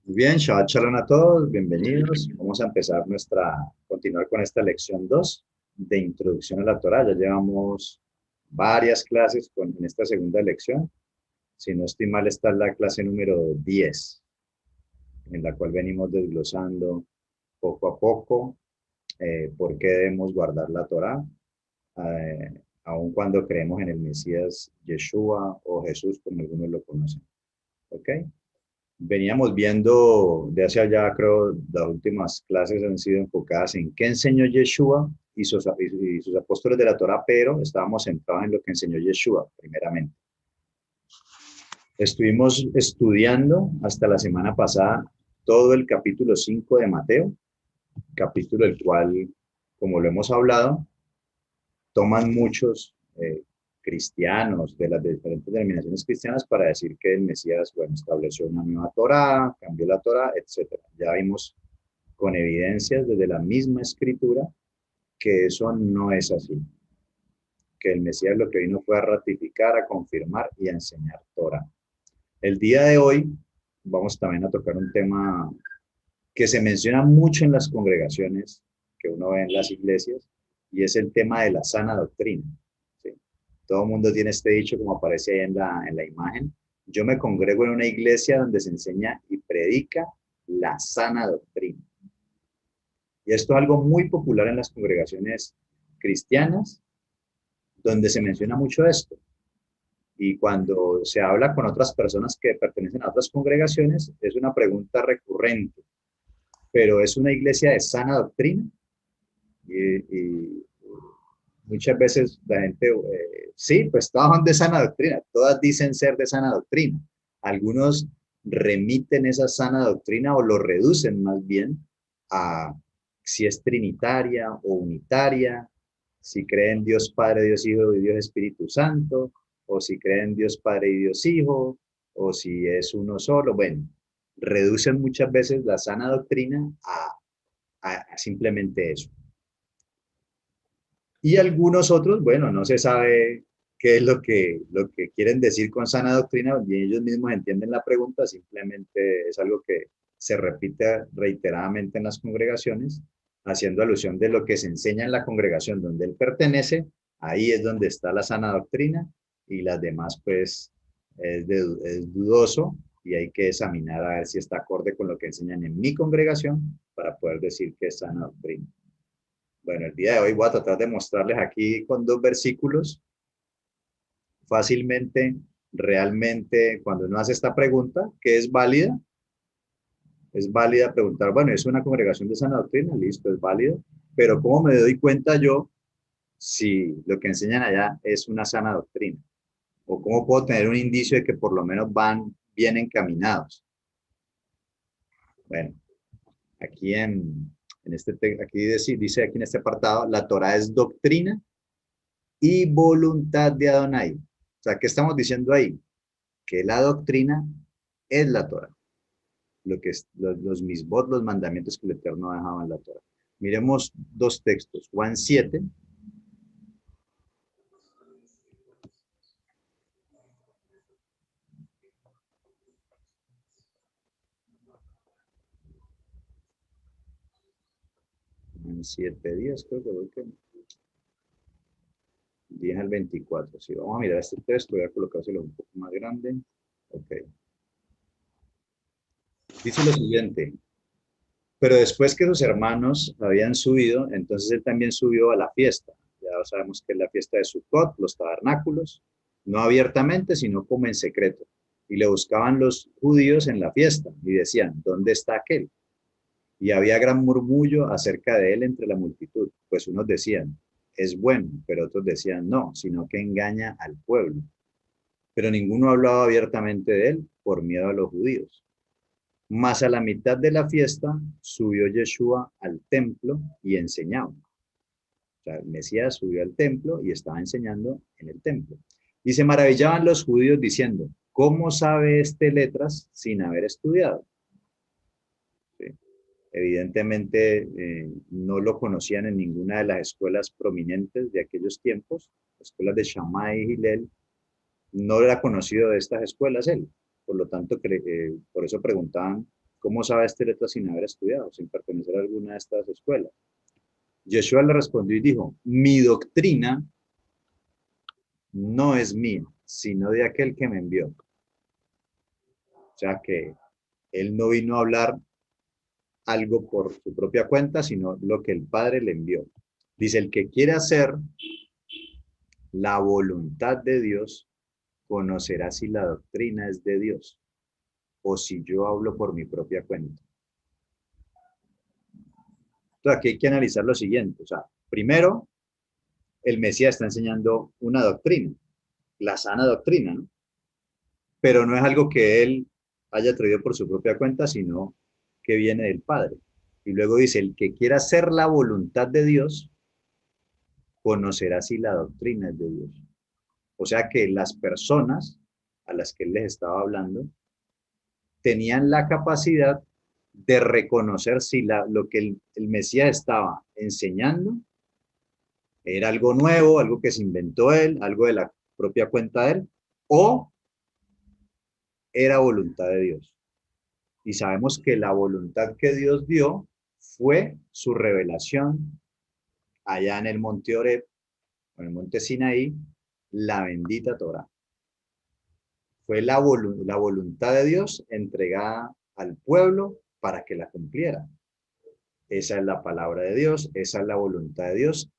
Bien, Shabbat Shalom a todos, bienvenidos. Vamos a continuar con esta lección 2 de Introducción a la Torá. Ya llevamos varias clases en esta segunda lección. Si no estoy mal, esta es la clase número 10, en la cual venimos desglosando poco a poco por qué debemos guardar la Torá, aun cuando creemos en el Mesías Yeshua o Jesús, como algunos lo conocen. ¿Ok? Veníamos viendo de hace allá, creo, las últimas clases han sido enfocadas en qué enseñó Yeshua y sus apóstoles de la Torah, pero estábamos centrados en lo que enseñó Yeshua, primeramente. Estuvimos estudiando hasta la semana pasada todo el capítulo 5 de Mateo, capítulo el cual, como lo hemos hablado, toman muchos cristianos de las diferentes denominaciones cristianas para decir que el Mesías, bueno, estableció una nueva Torá, cambió la Torá, etc. Ya vimos con evidencias desde la misma escritura que eso no es así, que el Mesías lo que vino fue a ratificar, a confirmar y a enseñar Torá. El día de hoy vamos también a tocar un tema que se menciona mucho en las congregaciones que uno ve en las iglesias, y es el tema de la sana doctrina. ¿Sí? Todo el mundo tiene este dicho, como aparece ahí en la imagen. Yo me congrego en una iglesia donde se enseña y predica la sana doctrina. Y esto es algo muy popular en las congregaciones cristianas, donde se menciona mucho esto. Y cuando se habla con otras personas que pertenecen a otras congregaciones, es una pregunta recurrente. Pero ¿es una iglesia de sana doctrina? Y muchas veces la gente, sí, pues todas son de sana doctrina, todas dicen ser de sana doctrina. Algunos remiten esa sana doctrina o lo reducen más bien a si es trinitaria o unitaria, si creen Dios Padre, Dios Hijo y Dios Espíritu Santo, o si creen Dios Padre y Dios Hijo, o si es uno solo. Bueno, reducen muchas veces la sana doctrina a simplemente eso. Y algunos otros, bueno, no se sabe qué es lo que quieren decir con sana doctrina, y ellos mismos entienden la pregunta, simplemente es algo que se repite reiteradamente en las congregaciones, haciendo alusión de lo que se enseña en la congregación donde él pertenece. Ahí es donde está la sana doctrina, y las demás pues es dudoso, y hay que examinar a ver si está acorde con lo que enseñan en mi congregación para poder decir que es sana doctrina. Bueno, el día de hoy voy a tratar de mostrarles aquí con dos versículos fácilmente, realmente, cuando uno hace esta pregunta, que es válida preguntar, bueno, ¿es una congregación de sana doctrina? Listo, es válido, pero ¿cómo me doy cuenta yo si lo que enseñan allá es una sana doctrina? ¿O cómo puedo tener un indicio de que por lo menos van bien encaminados? Bueno, aquí aquí dice aquí en este apartado, la Torah es doctrina y voluntad de Adonai. O sea, ¿qué estamos diciendo ahí? Que la doctrina es la Torah, lo que es los misbot, los mandamientos que el Eterno ha dejado en la Torah. Miremos dos textos, Juan 7, en 7 días, creo que voy que 10 al 24. Sí, vamos a mirar este texto, voy a colocárselo un poco más grande. Ok. Dice lo siguiente: pero después que sus hermanos habían subido, entonces él también subió a la fiesta. Ya sabemos que es la fiesta de Sukkot, los tabernáculos, no abiertamente, sino como en secreto. Y le buscaban los judíos en la fiesta y decían, ¿dónde está aquel? Y había gran murmullo acerca de él entre la multitud, pues unos decían, es bueno, pero otros decían, no, sino que engaña al pueblo. Pero ninguno hablaba abiertamente de él por miedo a los judíos. Mas a la mitad de la fiesta subió Yeshua al templo y enseñaba. O sea, el Mesías subió al templo y estaba enseñando en el templo. Y se maravillaban los judíos diciendo, ¿cómo sabe este letras sin haber estudiado? ¿Sí? Evidentemente no lo conocían en ninguna de las escuelas prominentes de aquellos tiempos, escuelas de Shammai y Hillel. No era conocido de estas escuelas él. Por lo tanto, por eso preguntaban ¿Cómo sabe este letra sin haber estudiado, sin pertenecer a alguna de estas escuelas? Yeshua le respondió y dijo, mi doctrina no es mía, sino de aquel que me envió. O sea que él no vino a hablar algo por su propia cuenta, sino lo que el Padre le envió. Dice, el que quiere hacer la voluntad de Dios, conocerá si la doctrina es de Dios o si yo hablo por mi propia cuenta. Entonces aquí hay que analizar lo siguiente. O sea, primero, el Mesías está enseñando una doctrina, la sana doctrina, ¿no? Pero no es algo que él haya traído por su propia cuenta, sino que viene del Padre. Y luego dice, el que quiera hacer la voluntad de Dios, conocerá si la doctrina es de Dios. O sea que las personas a las que él les estaba hablando tenían la capacidad de reconocer si lo que el Mesías estaba enseñando era algo nuevo, algo que se inventó él, algo de la propia cuenta de él, o era voluntad de Dios. Y sabemos que la voluntad que Dios dio fue su revelación allá en el monte Oreb, en el monte Sinaí, la bendita Torá. Fue la voluntad de Dios entregada al pueblo para que la cumpliera. Esa es la palabra de Dios, esa es la voluntad de Dios,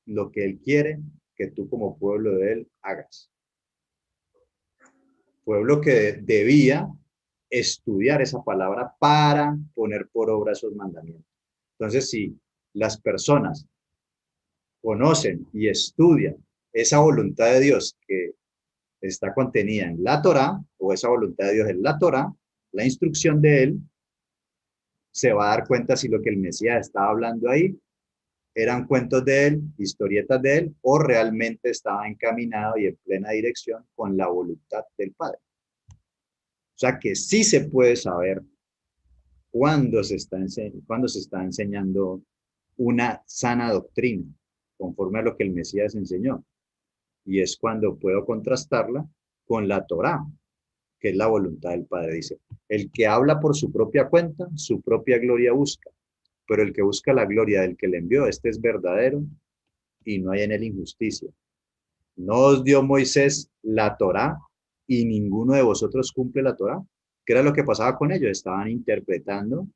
lo que Él quiere que tú como pueblo de Él hagas. Pueblo que debía estudiar esa palabra para poner por obra esos mandamientos. Entonces, si las personas conocen y estudian esa voluntad de Dios que está contenida en la Torá, o esa voluntad de Dios en la Torá, la instrucción de Él, se va a dar cuenta si lo que el Mesías estaba hablando ahí eran cuentos de él, historietas de él, o realmente estaba encaminado y en plena dirección con la voluntad del Padre. O sea que sí se puede saber cuándo cuándo se está enseñando una sana doctrina, conforme a lo que el Mesías enseñó. Y es cuando puedo contrastarla con la Torá, que es la voluntad del Padre. Dice, el que habla por su propia cuenta, su propia gloria busca, pero el que busca la gloria del que le envió, este es verdadero y no hay en él injusticia. ¿No os dio Moisés la Torá y ninguno de vosotros cumple la Torá? ¿Qué era lo que pasaba con ellos? Estaban interpretando,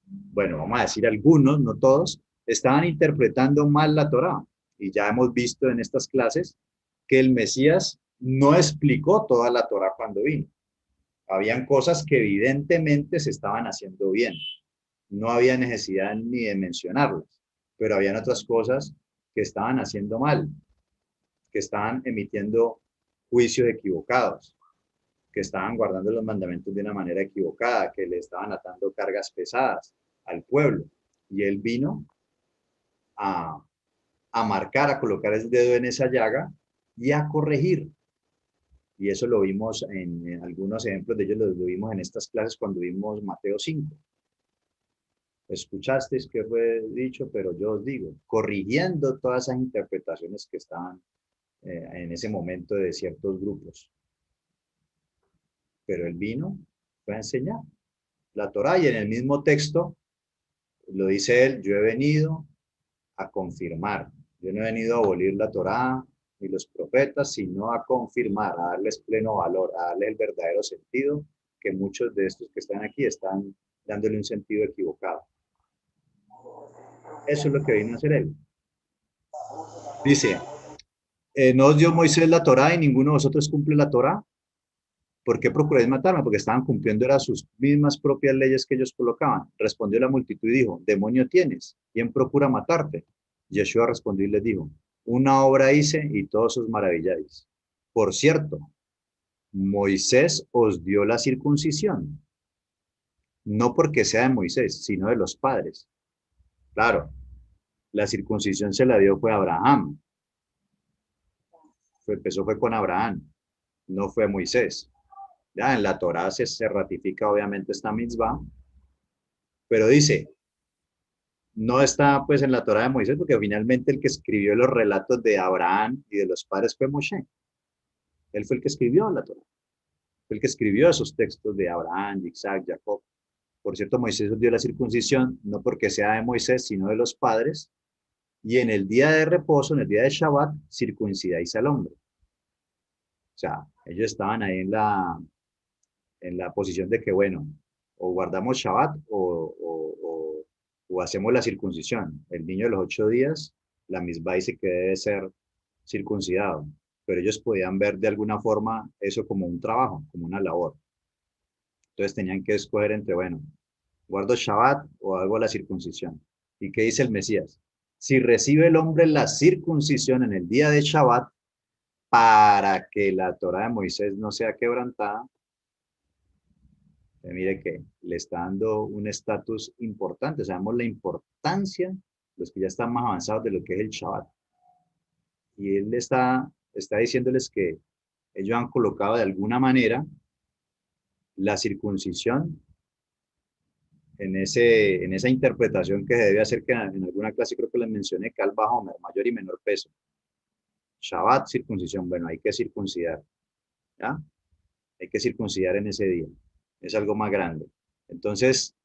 bueno, vamos a decir algunos, no todos, estaban interpretando mal la Torá. Y ya hemos visto en estas clases que el Mesías no explicó toda la Torá cuando vino. Habían cosas que evidentemente se estaban haciendo bien. No había necesidad ni de mencionarlas, pero habían otras cosas que estaban haciendo mal, que estaban emitiendo juicios equivocados, que estaban guardando los mandamientos de una manera equivocada, que le estaban atando cargas pesadas al pueblo. Y él vino a, a marcar, a colocar el dedo en esa llaga y a corregir. Y eso lo vimos en algunos ejemplos de ellos, lo vimos en estas clases cuando vimos Mateo 5. Escuchasteis que fue dicho, pero yo os digo, corrigiendo todas esas interpretaciones que estaban en ese momento de ciertos grupos. Pero él vino, fue a enseñar la Torá y en el mismo texto lo dice él, yo he venido a confirmar. Yo no he venido a abolir la Torá ni los profetas, sino a confirmar, a darles pleno valor, a darle el verdadero sentido, que muchos de estos que están aquí están dándole un sentido equivocado. Eso es lo que vino a hacer él. Dice, ¿no os dio Moisés la Torá y ninguno de vosotros cumple la Torá? ¿Por qué procuráis matarme? Porque estaban cumpliendo eran sus mismas propias leyes que ellos colocaban. Respondió la multitud y dijo, demonio tienes, ¿quién procura matarte? Yeshua respondió y les dijo, una obra hice y todos os maravilláis. Por cierto, Moisés os dio la circuncisión, no porque sea de Moisés, sino de los padres. Claro, la circuncisión se la dio fue a Abraham. Empezó fue con Abraham, no fue Moisés. Ya en la Torá se ratifica obviamente esta mitzvah, pero dice, no está pues en la Torá de Moisés, porque finalmente el que escribió los relatos de Abraham y de los padres fue Moshe. Él fue el que escribió la Torá, fue el que escribió esos textos de Abraham, Isaac, Jacob. Por cierto, Moisés os dio la circuncisión, no porque sea de Moisés, sino de los padres. Y en el día de reposo, en el día de Shabbat, circuncidáis al hombre. O sea, ellos estaban ahí en la posición de que, bueno, o guardamos Shabbat o hacemos la circuncisión. El niño de los 8 días, la misma dice que debe ser circuncidado. Pero ellos podían ver de alguna forma eso como un trabajo, como una labor. Entonces tenían que escoger entre, bueno, guardo Shabbat o hago la circuncisión. ¿Y qué dice el Mesías? Si recibe el hombre la circuncisión en el día de Shabbat, para que la Torá de Moisés no sea quebrantada, mire que le está dando un estatus importante. Sabemos la importancia, los que ya están más avanzados, de lo que es el Shabbat. Y él está diciéndoles que ellos han colocado de alguna manera la circuncisión en esa interpretación que se debe hacer, que en alguna clase creo que les mencioné, que al bajo, mayor y menor peso. Shabbat, circuncisión. Bueno, hay que circuncidar, ¿ya? Hay que circuncidar en ese día. Es algo más grande. Entonces,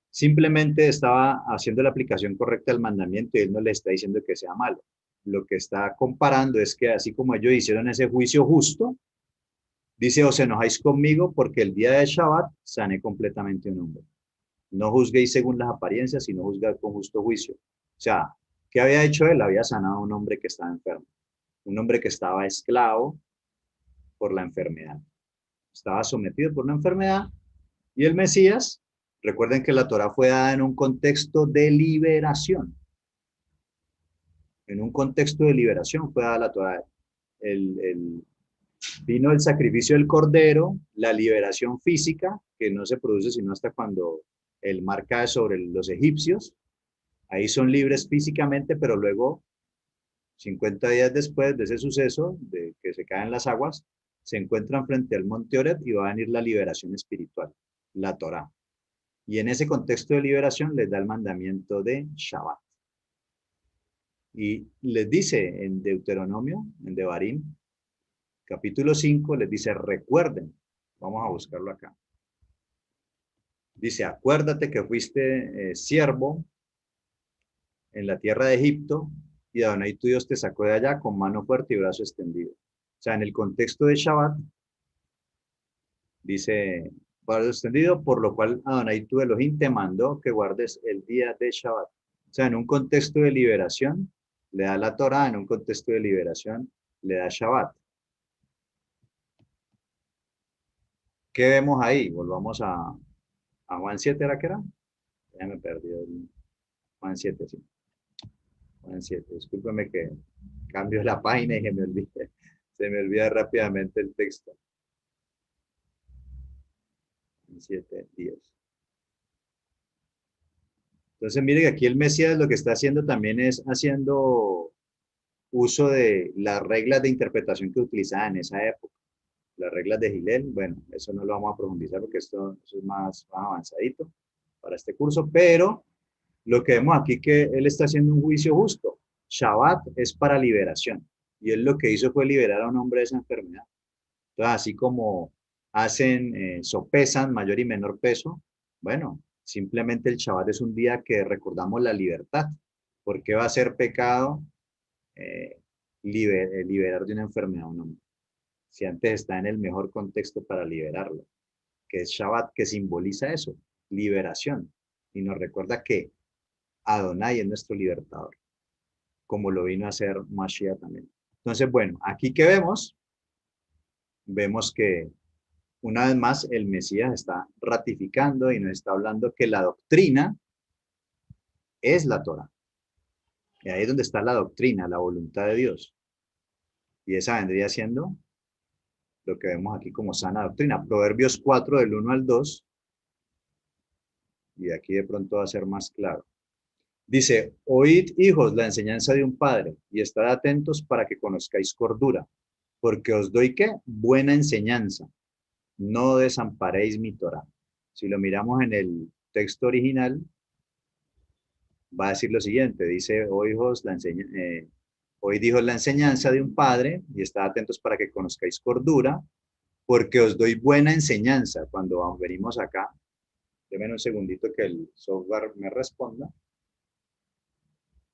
simplemente estaba haciendo la aplicación correcta del mandamiento y él no le está diciendo que sea malo. Lo que está comparando es que así como ellos hicieron ese juicio justo, dice, os enojáis conmigo porque el día de Shabbat sané completamente un hombre. No juzguéis según las apariencias, sino juzgad con justo juicio. O sea, ¿qué había hecho él? Había sanado a un hombre que estaba enfermo. Un hombre que estaba esclavo por la enfermedad. Estaba sometido por una enfermedad. Y el Mesías, recuerden que la Torá fue dada en un contexto de liberación. En un contexto de liberación fue dada la Torá. Vino el sacrificio del cordero, la liberación física, que no se produce sino hasta cuando el mar cae sobre los egipcios. Ahí son libres físicamente, pero luego, 50 días después de ese suceso, de que se caen las aguas, se encuentran frente al monte Horeb y va a venir la liberación espiritual, la Torá. Y en ese contexto de liberación les da el mandamiento de Shabbat. Y les dice en Deuteronomio, en Devarim, capítulo 5, les dice, recuerden, vamos a buscarlo acá. Dice, acuérdate que fuiste siervo en la tierra de Egipto y Adonai tu Dios te sacó de allá con mano fuerte y brazo extendido. O sea, en el contexto de Shabbat, dice, brazo extendido, por lo cual Adonai tu Elohim te mandó que guardes el día de Shabbat. O sea, en un contexto de liberación, le da la Torah, en un contexto de liberación, le da Shabbat. ¿Qué vemos ahí? Volvamos a Juan 7, ¿era que era? Ya me perdí. Juan 7, sí. Juan 7. Discúlpeme que cambio la página y se me olvida rápidamente el texto. Juan 7, 10. Entonces, mire que aquí el Mesías lo que está haciendo también es haciendo uso de las reglas de interpretación que utilizaban en esa época. Las reglas de Gilel, bueno, eso no lo vamos a profundizar porque eso es más avanzadito para este curso, pero lo que vemos aquí que él está haciendo un juicio justo. Shabbat es para liberación y él lo que hizo fue liberar a un hombre de esa enfermedad. Entonces, así como hacen, sopesan mayor y menor peso, bueno, simplemente el Shabbat es un día que recordamos la libertad, porque va a ser pecado liberar de una enfermedad a un hombre. Si antes está en el mejor contexto para liberarlo, que es Shabbat, que simboliza eso, liberación, y nos recuerda que Adonai es nuestro libertador, como lo vino a hacer Mashiach también. Entonces, bueno, aquí que vemos que una vez más el Mesías está ratificando y nos está hablando que la doctrina es la Torah. Y ahí es donde está la doctrina, la voluntad de Dios. Y esa vendría siendo lo que vemos aquí como sana doctrina. Proverbios 4, del 1 al 2. Y aquí de pronto va a ser más claro. Dice, oíd, hijos, la enseñanza de un padre, y estad atentos para que conozcáis cordura, porque os doy, ¿qué? Buena enseñanza. No desamparéis mi Torah. Si lo miramos en el texto original, va a decir lo siguiente. Dice, oíd, hijos, la enseñanza de un padre, y estad atentos para que conozcáis cordura, porque os doy buena enseñanza. Cuando venimos acá, Denme un segundito que el software me responda.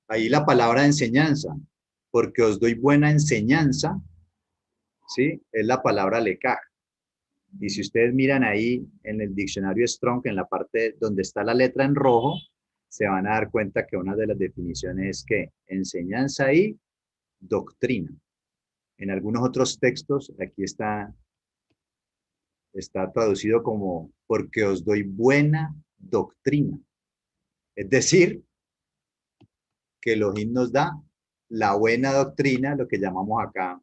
Ahí la palabra enseñanza, porque os doy buena enseñanza, ¿sí? Es la palabra lekaj. Y si ustedes miran ahí en el diccionario Strong, en la parte donde está la letra en rojo, se van a dar cuenta que una de las definiciones es que enseñanza y doctrina. En algunos otros textos, aquí está traducido como porque os doy buena doctrina. Es decir, que Elohim nos da la buena doctrina, lo que llamamos acá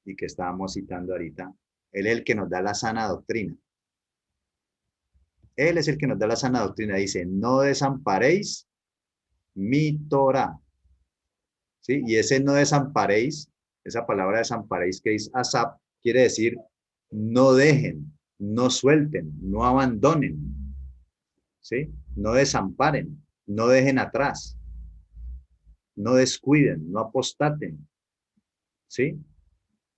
y que estábamos citando ahorita. Él es el que nos da la sana doctrina. Él es el que nos da la sana doctrina. Dice, no desamparéis mi Torah. ¿Sí? Y ese no desamparéis, esa palabra desamparéis que es asap, quiere decir no dejen, no suelten, no abandonen. ¿Sí? No desamparen, no dejen atrás, no descuiden, no apostaten. ¿Sí?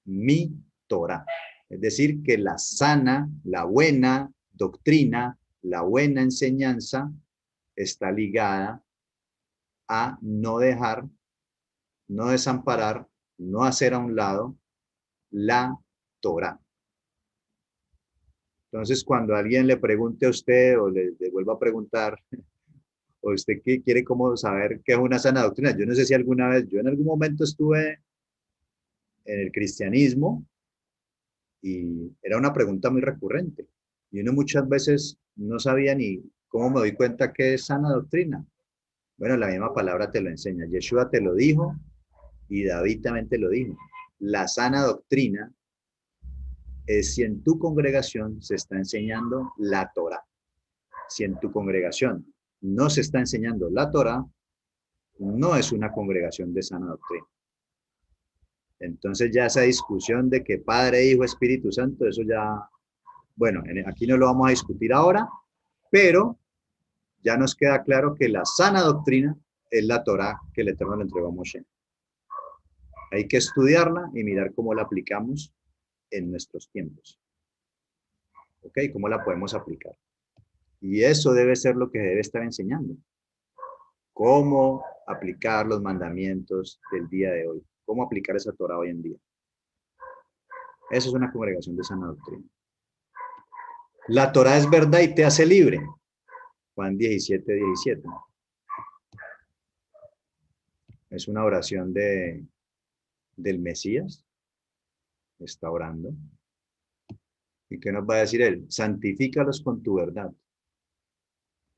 Mi Torah. Es decir, que la sana, la buena doctrina, la buena enseñanza está ligada a no dejar, no desamparar, no hacer a un lado la Torah. Entonces, cuando alguien le pregunte a usted o le vuelva a preguntar, o usted que quiere cómo saber qué es una sana doctrina, yo no sé si alguna vez, yo en algún momento estuve en el cristianismo y era una pregunta muy recurrente. Y uno muchas veces no sabía ni cómo me doy cuenta que es sana doctrina. Bueno, la misma palabra te lo enseña. Yeshua te lo dijo y David también te lo dijo. La sana doctrina es si en tu congregación se está enseñando la Torah. Si en tu congregación no se está enseñando la Torah, no es una congregación de sana doctrina. Entonces ya esa discusión de que Padre, Hijo, Espíritu Santo, eso ya, bueno, aquí no lo vamos a discutir ahora, pero ya nos queda claro que la sana doctrina es la Torah que el Eterno le entregó a Moshe. Hay que estudiarla y mirar cómo la aplicamos en nuestros tiempos. ¿Ok? ¿Cómo la podemos aplicar? Y eso debe ser lo que debe estar enseñando. Cómo aplicar los mandamientos del día de hoy. Cómo aplicar esa Torah hoy en día. Eso es una congregación de sana doctrina. La Torah es verdad y te hace libre. Juan 17, 17. Es una oración del Mesías. Está orando. ¿Y qué nos va a decir él? Santifícalos con tu verdad.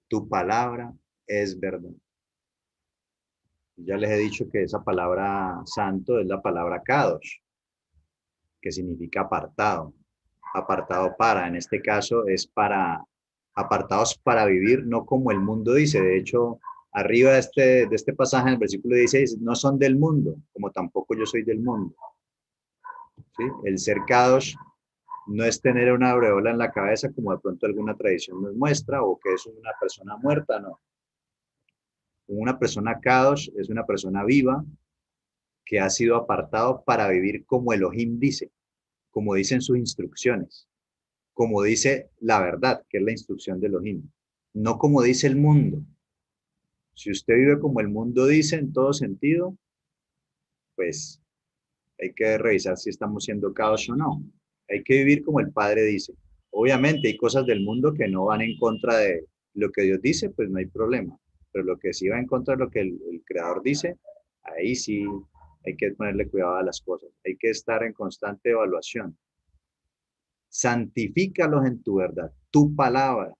Tu palabra es verdad. Ya les he dicho que esa palabra santo es la palabra kadosh, que significa apartado. Apartado para, en este caso es para, apartados para vivir, no como el mundo dice. De hecho, arriba de este pasaje, en el versículo 16, no son del mundo, como tampoco yo soy del mundo. ¿Sí? El ser kadosh no es tener una aureola en la cabeza, como de pronto alguna tradición nos muestra, o que es una persona muerta, no. Una persona kadosh es una persona viva que ha sido apartado para vivir como Elohim dice, como dicen sus instrucciones, como dice la verdad, que es la instrucción de Elohim, no como dice el mundo. Si usted vive como el mundo dice en todo sentido, pues hay que revisar si estamos siendo kadosh o no. Hay que vivir como el Padre dice. Obviamente hay cosas del mundo que no van en contra de lo que Dios dice, pues no hay problema. Pero lo que sí va en contra de lo que el Creador dice, ahí sí hay que ponerle cuidado a las cosas. Hay que estar en constante evaluación. Santifícalos en tu verdad. Tu palabra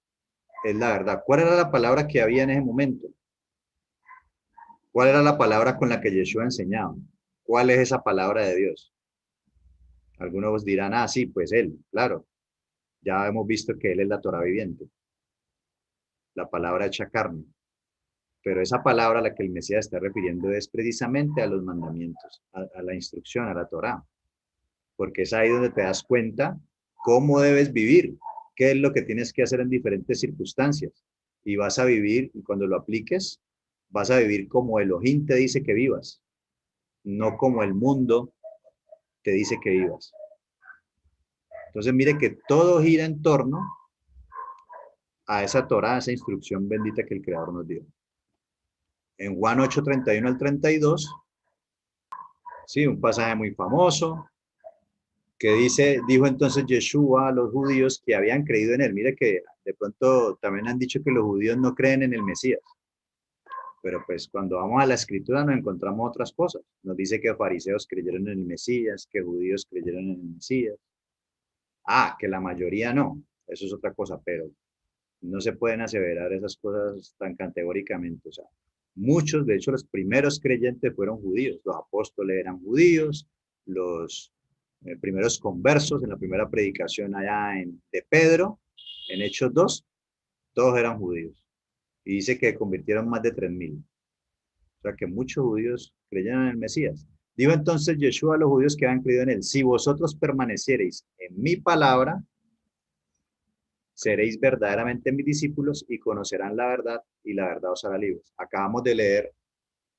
es la verdad. ¿Cuál era la palabra que había en ese momento? ¿Cuál era la palabra con la que Yeshua enseñaba? ¿Cuál es esa palabra de Dios? Algunos dirán, ah, sí, pues Él, claro. Ya hemos visto que Él es la Torah viviente, la palabra hecha carne. Pero esa palabra a la que el Mesías está refiriendo es precisamente a los mandamientos, a la instrucción, a la Torah. Porque es ahí donde te das cuenta cómo debes vivir, qué es lo que tienes que hacer en diferentes circunstancias. Y vas a vivir, y cuando lo apliques, vas a vivir como Elohim te dice que vivas, no como el mundo te dice que vivas. Entonces mire que todo gira en torno a esa Torá, a esa instrucción bendita que el Creador nos dio. En Juan 8, 31 al 32, sí, un pasaje muy famoso, que dijo entonces Yeshua a los judíos que habían creído en él. Mire que de pronto también han dicho que los judíos no creen en el Mesías. Pero pues cuando vamos a la escritura nos encontramos otras cosas. Nos dice que fariseos creyeron en el Mesías, que judíos creyeron en el Mesías. Ah, que la mayoría no. Eso es otra cosa, pero no se pueden aseverar esas cosas tan categóricamente. O sea, muchos, de hecho, los primeros creyentes fueron judíos. Los apóstoles eran judíos, los primeros conversos en la primera predicación de Pedro, en Hechos 2, todos eran judíos. Y dice que convirtieron más de 3.000. O sea que muchos judíos creyeron en el Mesías. Dijo entonces Yeshua a los judíos que habían creído en él: si vosotros permaneciereis en mi palabra, seréis verdaderamente mis discípulos y conocerán la verdad, y la verdad os hará libres. Acabamos de leer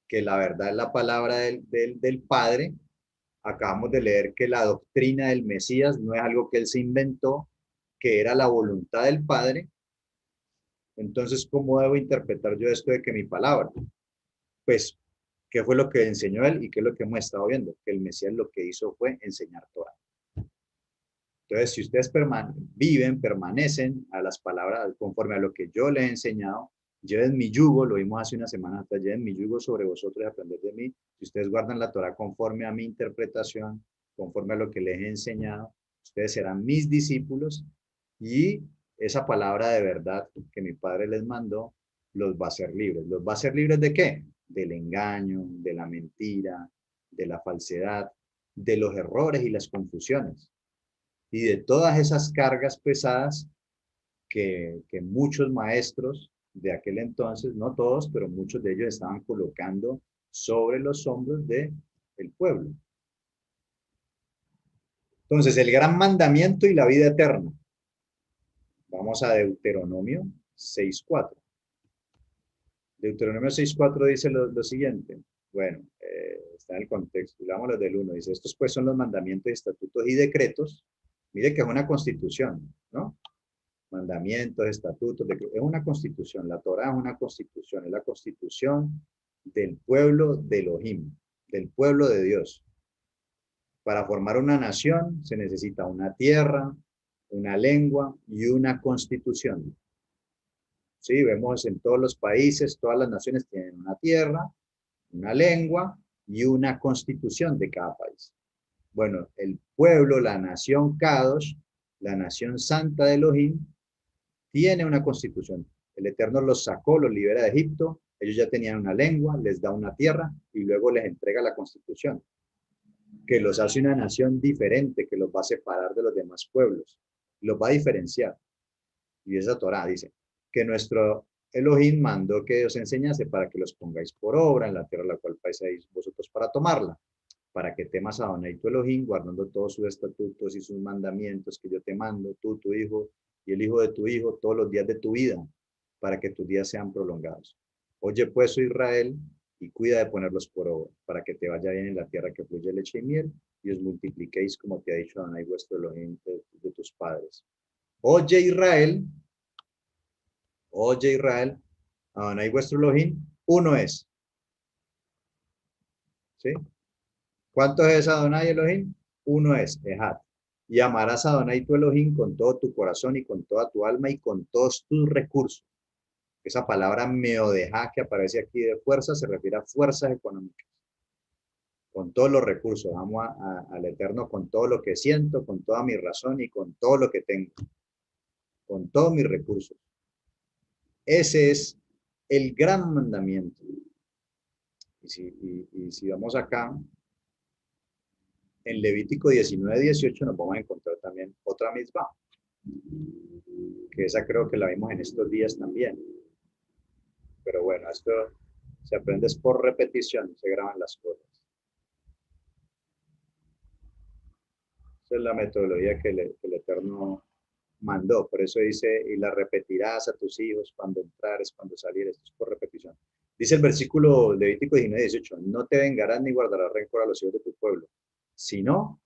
que la verdad es la palabra del Padre. Acabamos de leer que la doctrina del Mesías no es algo que él se inventó, que era la voluntad del Padre. Entonces, ¿cómo debo interpretar yo esto de que mi palabra? Pues, ¿qué fue lo que enseñó él y qué es lo que hemos estado viendo? Que el Mesías lo que hizo fue enseñar Torah. Entonces, si ustedes permanecen a las palabras conforme a lo que yo les he enseñado, lleven mi yugo, lo vimos hace una semana atrás, lleven mi yugo sobre vosotros y aprender de mí. Si ustedes guardan la Torah conforme a mi interpretación, conforme a lo que les he enseñado, ustedes serán mis discípulos y esa palabra de verdad que mi Padre les mandó los va a hacer libres. ¿Los va a hacer libres de qué? Del engaño, de la mentira, de la falsedad, de los errores y las confusiones y de todas esas cargas pesadas que muchos maestros de aquel entonces, no todos, pero muchos de ellos estaban colocando sobre los hombros del pueblo. Entonces, el gran mandamiento y la vida eterna. Vamos a Deuteronomio 6.4. Deuteronomio 6.4 dice lo siguiente. Bueno, está en el contexto. Leamos del 1. Dice, estos pues son los mandamientos, estatutos y decretos. Mire que es una constitución, ¿no? Mandamientos, estatutos, es una constitución. La Torá es una constitución, es la constitución del pueblo de Elohim, del pueblo de Dios. Para formar una nación se necesita una tierra, una lengua y una constitución. Sí, vemos en todos los países, todas las naciones tienen una tierra, una lengua y una constitución de cada país. Bueno, el pueblo, la nación Kadosh, la nación santa de Elohim, tiene una constitución. El Eterno los sacó, los libera de Egipto, ellos ya tenían una lengua, les da una tierra y luego les entrega la constitución, que los hace una nación diferente, que los va a separar de los demás pueblos, los va a diferenciar. Y esa Torá dice que nuestro Elohim mandó que os enseñase para que los pongáis por obra en la tierra la cual pasáis vosotros para tomarla, para que temas a Adonai tu Elohim, guardando todos sus estatutos y sus mandamientos que yo te mando, tú, tu hijo y el hijo de tu hijo, todos los días de tu vida, para que tus días sean prolongados. Oye pues, oh Israel, y cuida de ponerlos por obra, para que te vaya bien en la tierra que fluye leche y miel, y os multipliquéis como te ha dicho Adonai vuestro Elohim de tus padres. Oye Israel, Adonai vuestro Elohim, uno es. ¿Sí? ¿Cuánto es Adonai Elohim? Uno es, Ejad. Y amarás a Adonai tu Elohim con todo tu corazón y con toda tu alma y con todos tus recursos. Esa palabra meodejá que aparece aquí de fuerza se refiere a fuerzas económicas. Con todos los recursos. Amo al Eterno con todo lo que siento, con toda mi razón y con todo lo que tengo. Con todos mis recursos. Ese es el gran mandamiento. Y si vamos acá, en Levítico 19:18 nos vamos a encontrar también otra misma, que esa creo que la vimos en estos días también. Pero bueno, esto se aprende por repetición, se graban las cosas. Esa es la metodología que el Eterno mandó. Por eso dice, y la repetirás a tus hijos cuando entrares, cuando salieres. Esto es por repetición. Dice el versículo Levítico 19:18, no te vengarás ni guardarás rencor a los hijos de tu pueblo, sino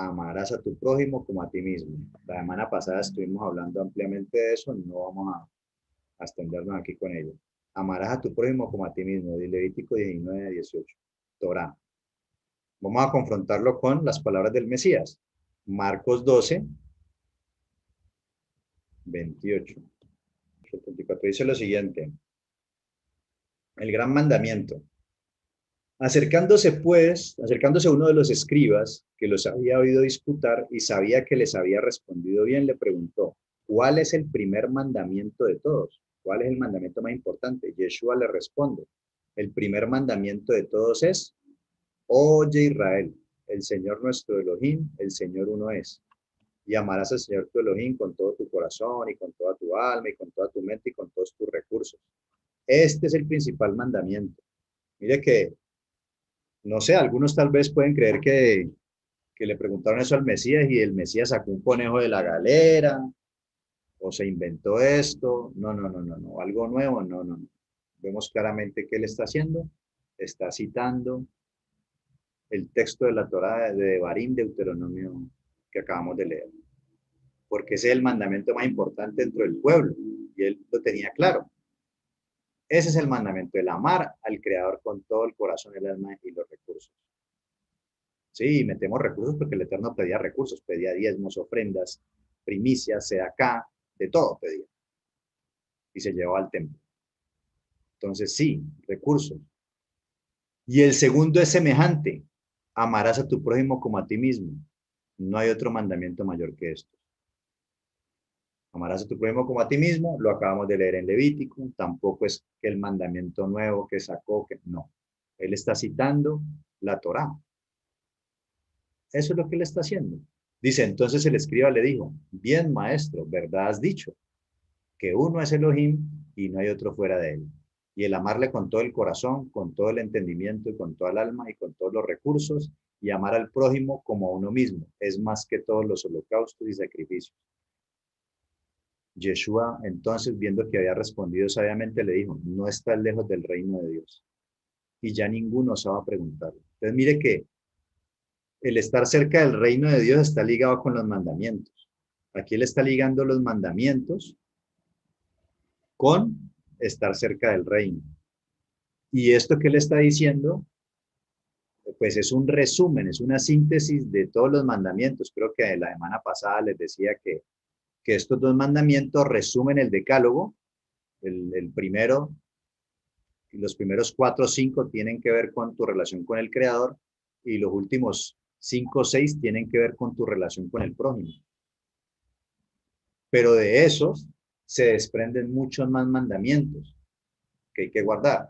Amarás a tu prójimo como a ti mismo. La semana pasada estuvimos hablando ampliamente de eso, no vamos a extendernos aquí con ello. Amarás a tu prójimo como a ti mismo, de Levítico 19, 18. Torah. Vamos a confrontarlo con las palabras del Mesías. Marcos 12, 28. 74 dice lo siguiente. El gran mandamiento. Acercándose uno de los escribas, que los había oído disputar y sabía que les había respondido bien, le preguntó, ¿cuál es el primer mandamiento de todos? ¿Cuál es el mandamiento más importante? Yeshua le responde, el primer mandamiento de todos es, oye Israel, el Señor nuestro Elohim, el Señor uno es. Y amarás al Señor tu Elohim con todo tu corazón y con toda tu alma y con toda tu mente y con todos tus recursos. Este es el principal mandamiento. Mire que no sé, algunos tal vez pueden creer que le preguntaron eso al Mesías y el Mesías sacó un conejo de la galera o se inventó esto. No, no, no, no, no, algo nuevo, no, no, no. Vemos claramente que él está haciendo, está citando el texto de la Torá de Devarim, Deuteronomio, que acabamos de leer, porque ese es el mandamiento más importante dentro del pueblo y él lo tenía claro. Ese es el mandamiento, el amar al Creador con todo el corazón, el alma y los recursos. Sí, metemos recursos porque el Eterno pedía recursos, pedía diezmos, ofrendas, primicias, acá, de todo pedía. Y se llevaba al templo. Entonces, sí, recursos. Y el segundo es semejante. Amarás a tu prójimo como a ti mismo. No hay otro mandamiento mayor que esto. Amarás a tu prójimo como a ti mismo, lo acabamos de leer en Levítico, tampoco es que el mandamiento nuevo que sacó, que no. Él está citando la Torá. Eso es lo que él está haciendo. Dice, entonces el escriba le dijo, bien maestro, verdad has dicho, que uno es Elohim y no hay otro fuera de él. Y el amarle con todo el corazón, con todo el entendimiento y con toda el alma y con todos los recursos y amar al prójimo como a uno mismo es más que todos los holocaustos y sacrificios. Yeshua, entonces, viendo que había respondido sabiamente, le dijo, no estás lejos del reino de Dios. Y ya ninguno osaba preguntarle. Entonces, mire que el estar cerca del reino de Dios está ligado con los mandamientos. Aquí él está ligando los mandamientos con estar cerca del reino. Y esto que él está diciendo, pues es un resumen, es una síntesis de todos los mandamientos. Creo que la semana pasada les decía que estos dos mandamientos resumen el decálogo. El primero, y los primeros 4 o 5 tienen que ver con tu relación con el Creador y los últimos 5 o 6 tienen que ver con tu relación con el prójimo. Pero de esos se desprenden muchos más mandamientos que hay que guardar,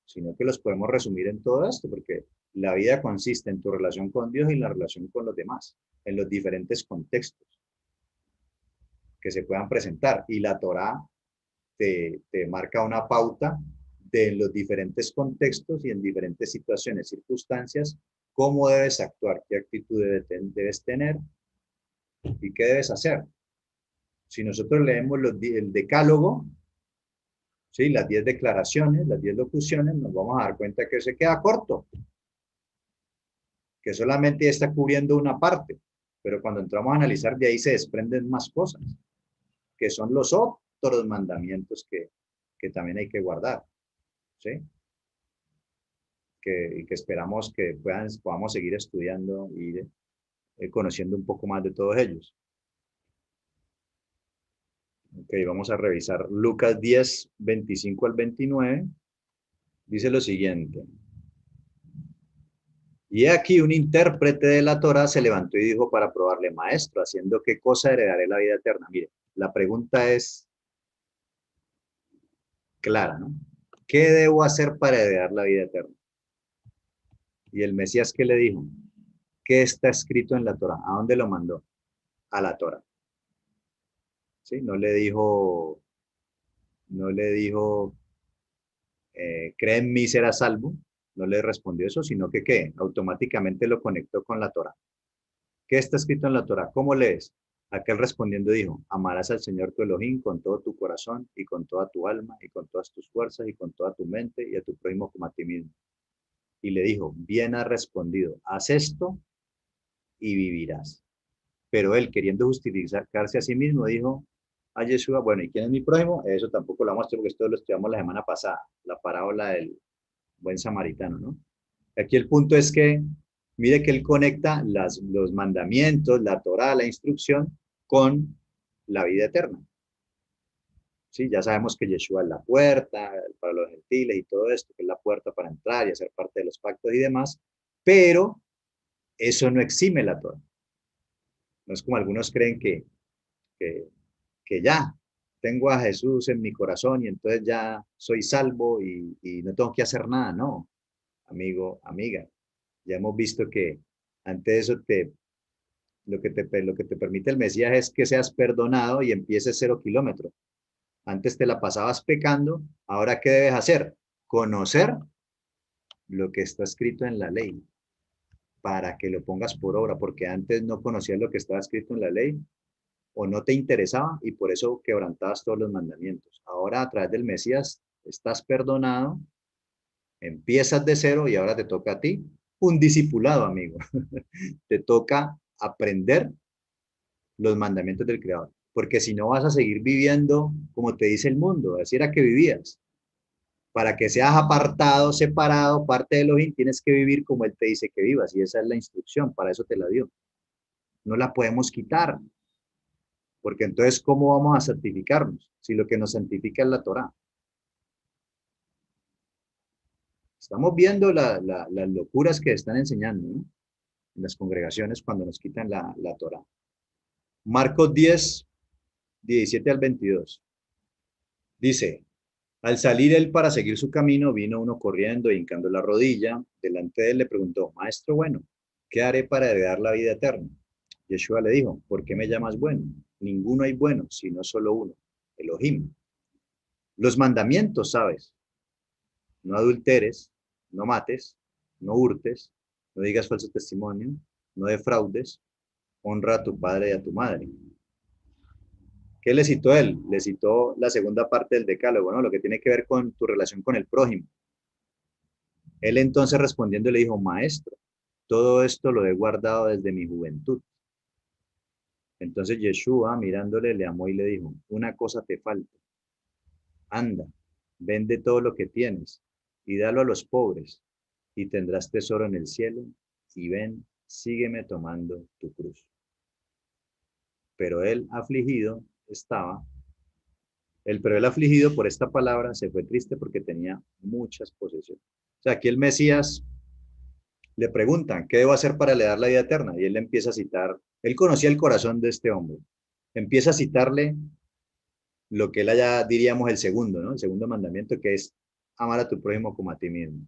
sino que los podemos resumir en todo esto, porque la vida consiste en tu relación con Dios y la relación con los demás, en los diferentes contextos que se puedan presentar. Y la Torá te marca una pauta de los diferentes contextos y en diferentes situaciones, circunstancias, cómo debes actuar, qué actitud debes tener y qué debes hacer. Si nosotros leemos el decálogo, ¿sí? Las 10 declaraciones, las 10 locuciones, nos vamos a dar cuenta que se queda corto, que solamente está cubriendo una parte, pero cuando entramos a analizar de ahí se desprenden más cosas, que son los otros mandamientos que también hay que guardar, ¿sí? Y que esperamos que podamos seguir estudiando y conociendo un poco más de todos ellos. Ok, vamos a revisar Lucas 10, 25 al 29. Dice lo siguiente. Y aquí un intérprete de la Torá se levantó y dijo para probarle, maestro, ¿haciendo qué cosa heredaré la vida eterna? Mire, la pregunta es clara, ¿no? ¿Qué debo hacer para heredar la vida eterna? Y el Mesías, ¿qué le dijo? ¿Qué está escrito en la Torá? ¿A dónde lo mandó? A la Torá. ¿Sí? No le dijo, cree en mí, será salvo. No le respondió eso, sino que ¿qué? Automáticamente lo conectó con la Torá. ¿Qué está escrito en la Torá? ¿Cómo lees? Aquel respondiendo dijo, amarás al Señor tu Elohim con todo tu corazón y con toda tu alma y con todas tus fuerzas y con toda tu mente y a tu prójimo como a ti mismo. Y le dijo, bien has respondido, haz esto y vivirás. Pero él, queriendo justificarse a sí mismo, dijo a Yeshua, bueno, ¿y quién es mi prójimo? Eso tampoco lo muestro porque esto lo estudiamos la semana pasada, la parábola del buen samaritano, ¿no? Aquí el punto es que, mire que él conecta los mandamientos, la Torá, la instrucción, con la vida eterna. Sí, ya sabemos que Yeshua es la puerta para los gentiles y todo esto, que es la puerta para entrar y hacer parte de los pactos y demás, pero eso no exime la Torá. No es como algunos creen que, que ya tengo a Jesús en mi corazón y entonces ya soy salvo y no tengo que hacer nada, no, amigo, amiga. Ya hemos visto que ante eso lo que te permite el Mesías es que seas perdonado y empieces 0 kilómetros. Antes te la pasabas pecando, ahora ¿qué debes hacer? Conocer lo que está escrito en la ley para que lo pongas por obra, porque antes no conocías lo que estaba escrito en la ley o no te interesaba y por eso quebrantabas todos los mandamientos. Ahora a través del Mesías estás perdonado, empiezas de cero y ahora te toca a ti un discipulado, amigo. Te toca aprender los mandamientos del Creador, porque si no vas a seguir viviendo como te dice el mundo, así era que vivías. Para que seas apartado, separado, parte de Elohim, tienes que vivir como Él te dice que vivas, y esa es la instrucción, para eso te la dio. No la podemos quitar, porque entonces, ¿cómo vamos a santificarnos? Si lo que nos santifica es la Torah. Estamos viendo las locuras que están enseñando, ¿no? En las congregaciones cuando nos quitan la Torah. Marcos 10, 17 al 22. Dice, al salir él para seguir su camino, vino uno corriendo e hincando la rodilla. Delante de él le preguntó, Maestro bueno, ¿qué haré para heredar la vida eterna? Yeshua le dijo, ¿por qué me llamas bueno? Ninguno hay bueno, sino solo uno, Elohim. Los mandamientos, ¿sabes? No adulteres, no mates, no hurtes, no digas falso testimonio, no defraudes, honra a tu padre y a tu madre. ¿Qué le citó él? Le citó la segunda parte del decálogo, ¿no? Lo que tiene que ver con tu relación con el prójimo. Él entonces respondiendo le dijo, Maestro, todo esto lo he guardado desde mi juventud. Entonces Yeshua, mirándole, le amó y le dijo, una cosa te falta. Anda, vende todo lo que tienes y dalo a los pobres y tendrás tesoro en el cielo y ven, sígueme tomando tu cruz. Pero él afligido estaba, pero él afligido por esta palabra se fue triste porque tenía muchas posesiones. O sea, aquí el Mesías le preguntan, ¿qué debo hacer para heredar la vida eterna? Y él le empieza a citar, él conocía el corazón de este hombre, empieza a citarle lo que él allá diríamos el segundo, ¿no? El segundo mandamiento que es amar a tu prójimo como a ti mismo,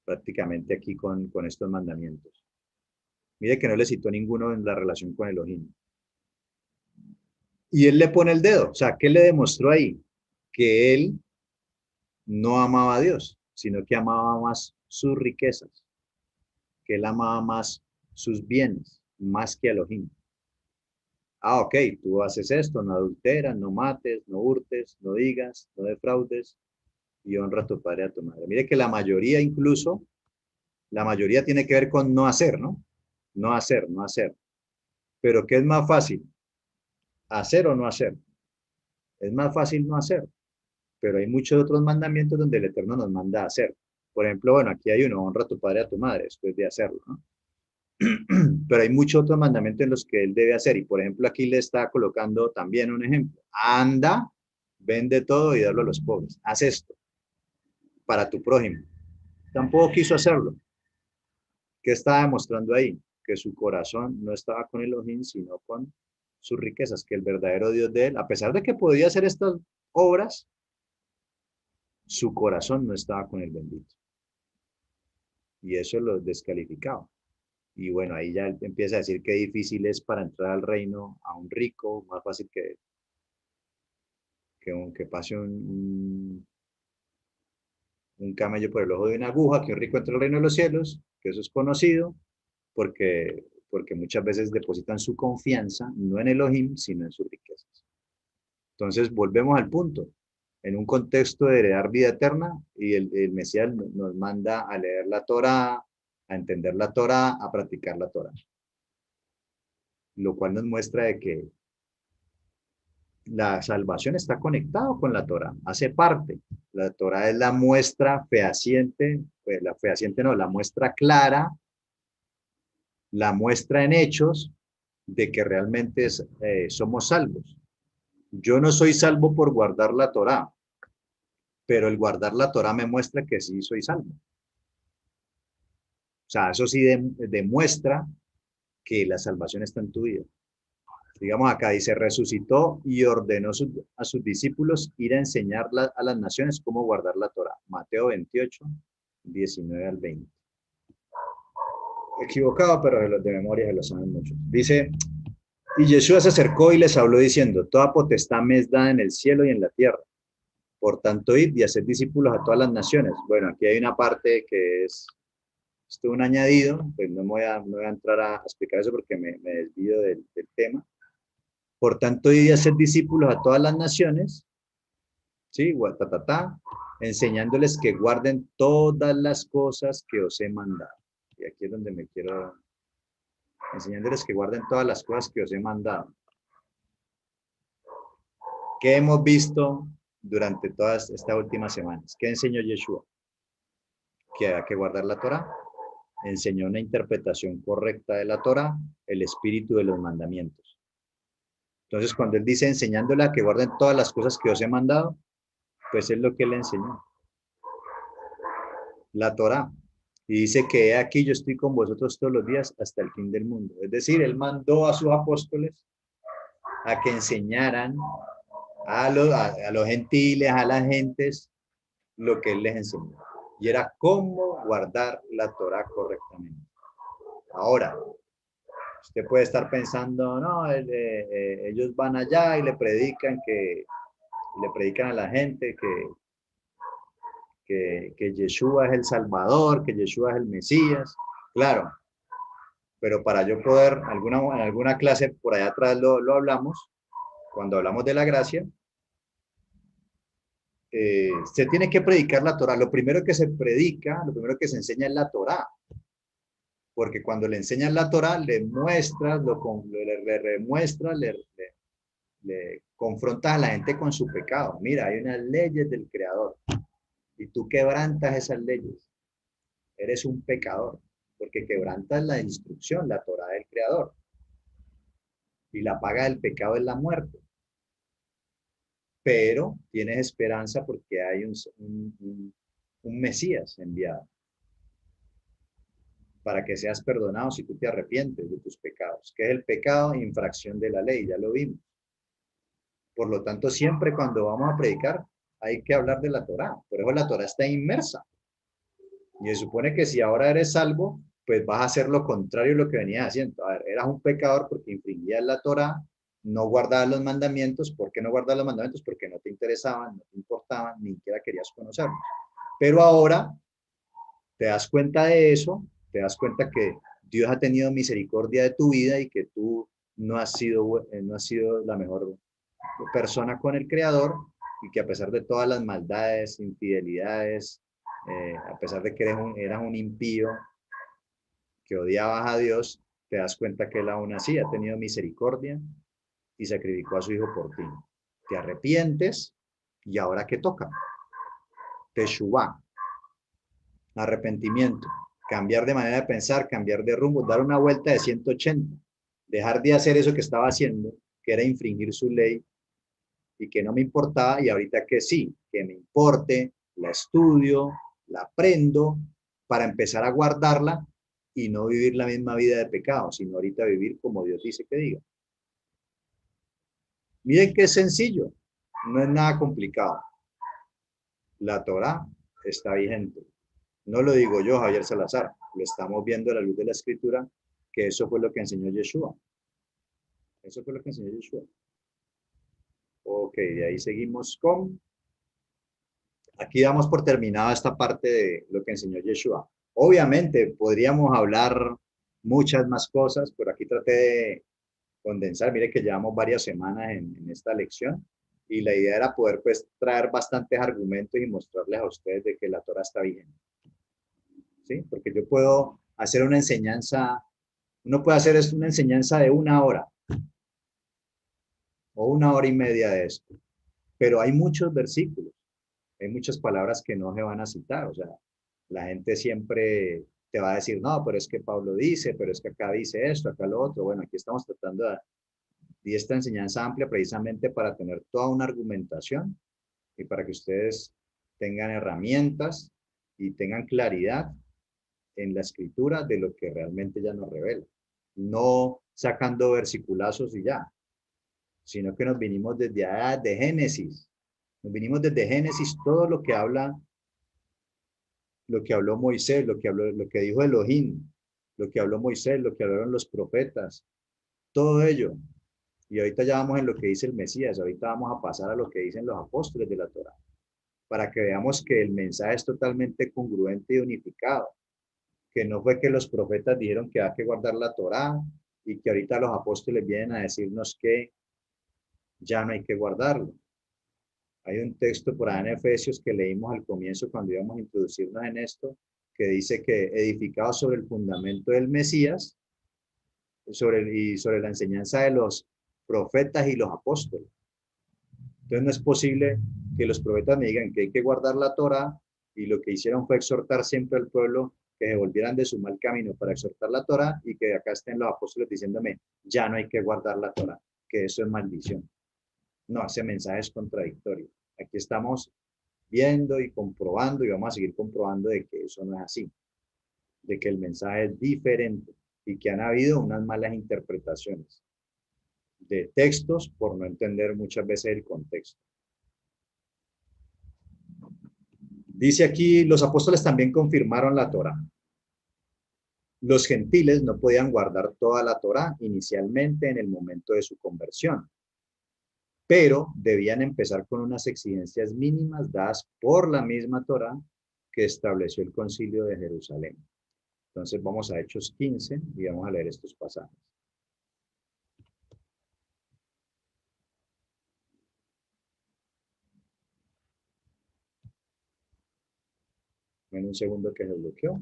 prácticamente aquí con estos mandamientos. Mire que no le citó ninguno en la relación con Elohim. Y él le pone el dedo, o sea, ¿qué le demostró ahí? Que él no amaba a Dios, sino que amaba más sus riquezas, que él amaba más sus bienes, más que a Elohim. Ah, ok, tú haces esto, no adulteras, no mates, no hurtes, no digas, no defraudes y honra a tu padre y a tu madre. Mire que la mayoría incluso, la mayoría tiene que ver con no hacer, ¿no? No hacer, no hacer. Pero ¿qué es más fácil? ¿Hacer o no hacer? Es más fácil no hacer, pero hay muchos otros mandamientos donde el Eterno nos manda a hacer. Por ejemplo, bueno, aquí hay uno, honra a tu padre y a tu madre, después de hacerlo, ¿no? Pero hay muchos otros mandamientos en los que él debe hacer. Y por ejemplo, aquí le está colocando también un ejemplo. Anda, vende todo y dalo a los pobres. Haz esto para tu prójimo. Tampoco quiso hacerlo. ¿Qué estaba demostrando ahí? Que su corazón no estaba con Elohim, sino con sus riquezas, que el verdadero Dios de él, a pesar de que podía hacer estas obras, su corazón no estaba con el bendito. Y eso lo descalificaba. Y bueno, ahí ya empieza a decir qué difícil es para entrar al reino a un rico, más fácil que pase un camello por el ojo de una aguja, que un rico entre el reino de los cielos, que eso es conocido, porque muchas veces depositan su confianza no en Elohim, sino en sus riquezas. Entonces, volvemos al punto. En un contexto de heredar vida eterna, y el Mesías nos manda a leer la Torá, a entender la Torá, a practicar la Torá. lo cual nos muestra de que la salvación está conectada con la Torá, hace parte. La Torá es la muestra fehaciente, pues la fehaciente no, la muestra clara, la muestra en hechos de que realmente somos salvos. Yo no soy salvo por guardar la Torá, pero el guardar la Torá me muestra que sí soy salvo. O sea, eso sí demuestra que la salvación está en tu vida. Digamos acá, dice, resucitó y ordenó a sus discípulos ir a enseñar a las naciones cómo guardar la Torá. Mateo 28, 19 al 20. Equivocado, pero de los de memoria se lo saben mucho. Dice, y Yeshua se acercó y les habló diciendo, toda potestad me es dada en el cielo y en la tierra. Por tanto, id y haced discípulos a todas las naciones. Bueno, aquí hay una parte que es un añadido, pues no voy a entrar a explicar eso porque me desvío del tema. Por tanto, id y haced discípulos a todas las naciones, ¿sí? Guatatatá, enseñándoles que guarden todas las cosas que os he mandado. Y aquí es donde me quiero, enseñándoles que guarden todas las cosas que os he mandado. ¿Qué hemos visto durante todas estas últimas semanas? ¿Qué enseñó Yeshua? Que hay que guardar la Torá. Enseñó una interpretación correcta de la Torá, el espíritu de los mandamientos. Entonces, cuando él dice enseñándola a que guarden todas las cosas que os he mandado, pues es lo que él enseñó. La Torá. Y dice que aquí yo estoy con vosotros todos los días hasta el fin del mundo. Es decir, él mandó a sus apóstoles a que enseñaran a los gentiles, a las gentes, lo que él les enseñó. Y era cómo guardar la Torá correctamente. Ahora, usted puede estar pensando, no, ellos van allá y le predican a la gente que Yeshua es el Salvador, que Yeshua es el Mesías. Claro, pero para yo poder, en alguna clase por allá atrás lo hablamos, cuando hablamos de la gracia, se tiene que predicar la Torá. Lo primero que se predica, lo primero que se enseña es la Torá. Porque cuando le enseñas la Torá, le muestras, le remuestras, le confrontas a la gente con su pecado. Mira, hay unas leyes del Creador y tú quebrantas esas leyes. Eres un pecador porque quebrantas la instrucción, la Torá del Creador. Y la paga del pecado es la muerte. Pero tienes esperanza porque hay un Mesías enviado para que seas perdonado si tú te arrepientes de tus pecados. ¿Qué es el pecado? Infracción de la ley, ya lo vimos. Por lo tanto, siempre cuando vamos a predicar, hay que hablar de la Torá. Por eso la Torá está inmersa. Y se supone que si ahora eres salvo, pues vas a hacer lo contrario de lo que venías haciendo. A ver, eras un pecador porque infringías la Torá, no guardabas los mandamientos. ¿Por qué no guardabas los mandamientos? Porque no te interesaban, no te importaban, ni siquiera querías conocerlos. Pero ahora te das cuenta de eso, te das cuenta que Dios ha tenido misericordia de tu vida y que tú no has sido la mejor persona con el Creador y que a pesar de todas las maldades, infidelidades, a pesar de que eras un impío que odiabas a Dios, te das cuenta que Él aún así ha tenido misericordia y sacrificó a su Hijo por ti. Te arrepientes y ahora ¿qué toca? Teshuvá, arrepentimiento, cambiar de manera de pensar, cambiar de rumbo, dar una vuelta de 180, dejar de hacer eso que estaba haciendo, que era infringir su ley y que no me importaba, y ahorita que sí, que me importe, la estudio, la aprendo para empezar a guardarla y no vivir la misma vida de pecado, sino ahorita vivir como Dios dice que diga. Miren qué sencillo, no es nada complicado. La Torá está vigente. No lo digo yo, Javier Salazar, lo estamos viendo a la luz de la Escritura, que eso fue lo que enseñó Yeshua. Eso fue lo que enseñó Yeshua. Ok, de ahí seguimos con... Aquí damos por terminada esta parte de lo que enseñó Yeshua. Obviamente podríamos hablar muchas más cosas, pero aquí traté de condensar. Mire que llevamos varias semanas en esta lección y la idea era poder pues traer bastantes argumentos y mostrarles a ustedes de que la Torah está bien. ¿Sí? Porque yo puedo hacer una enseñanza Uno puede hacer esto una enseñanza de 1 hora o 1 hora y media de esto, pero hay muchos versículos, hay muchas palabras que no se van a citar, o sea, la gente siempre te va a decir, no, pero es que Pablo dice, pero es que acá dice esto, acá lo otro. Bueno, aquí estamos tratando de esta enseñanza amplia precisamente para tener toda una argumentación y para que ustedes tengan herramientas y tengan claridad en la escritura de lo que realmente ya nos revela. No sacando versiculazos y ya, sino que nos vinimos desde allá, de Génesis. Nos vinimos desde Génesis, todo lo que habla, lo que habló Moisés, lo que dijo Elohim, lo que habló Moisés, lo que hablaron los profetas, todo ello. Y ahorita ya vamos en lo que dice el Mesías, ahorita vamos a pasar a lo que dicen los apóstoles de la Torá, para que veamos que el mensaje es totalmente congruente y unificado, que no fue que los profetas dijeron que hay que guardar la Torá y que ahorita los apóstoles vienen a decirnos que ya no hay que guardarlo. Hay un texto por ahí en Efesios que leímos al comienzo cuando íbamos a introducirnos en esto, que dice que edificado sobre el fundamento del Mesías y sobre la enseñanza de los profetas y los apóstoles. Entonces no es posible que los profetas me digan que hay que guardar la Torá y lo que hicieron fue exhortar siempre al pueblo que se volvieran de su mal camino para exhortar la Torá y que acá estén los apóstoles diciéndome, ya no hay que guardar la Torá, que eso es maldición. No, ese mensaje es contradictorio. Aquí estamos viendo y comprobando y vamos a seguir comprobando de que eso no es así, de que el mensaje es diferente y que han habido unas malas interpretaciones de textos por no entender muchas veces el contexto. Dice aquí, los apóstoles también confirmaron la Torá. Los gentiles no podían guardar toda la Torá inicialmente en el momento de su conversión, pero debían empezar con unas exigencias mínimas dadas por la misma Torá que estableció el Concilio de Jerusalén. Entonces vamos a Hechos 15 y vamos a leer estos pasajes. En un segundo que se bloqueó.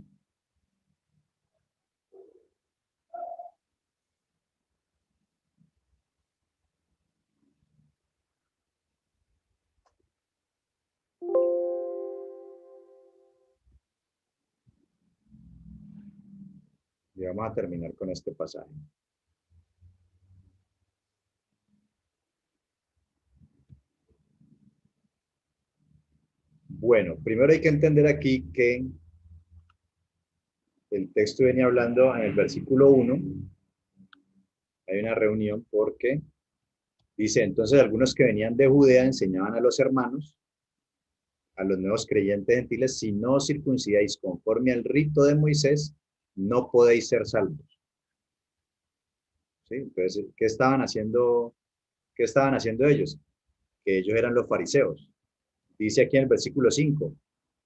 Y vamos a terminar con este pasaje. Bueno, primero hay que entender aquí que el texto venía hablando en el versículo 1. Hay una reunión porque dice, entonces algunos que venían de Judea enseñaban a los hermanos, a los nuevos creyentes gentiles, si no os circuncidáis conforme al rito de Moisés, no podéis ser salvos. ¿Sí? Entonces, ¿qué estaban haciendo? ¿Qué estaban haciendo ellos? Que ellos eran los fariseos. Dice aquí en el versículo 5,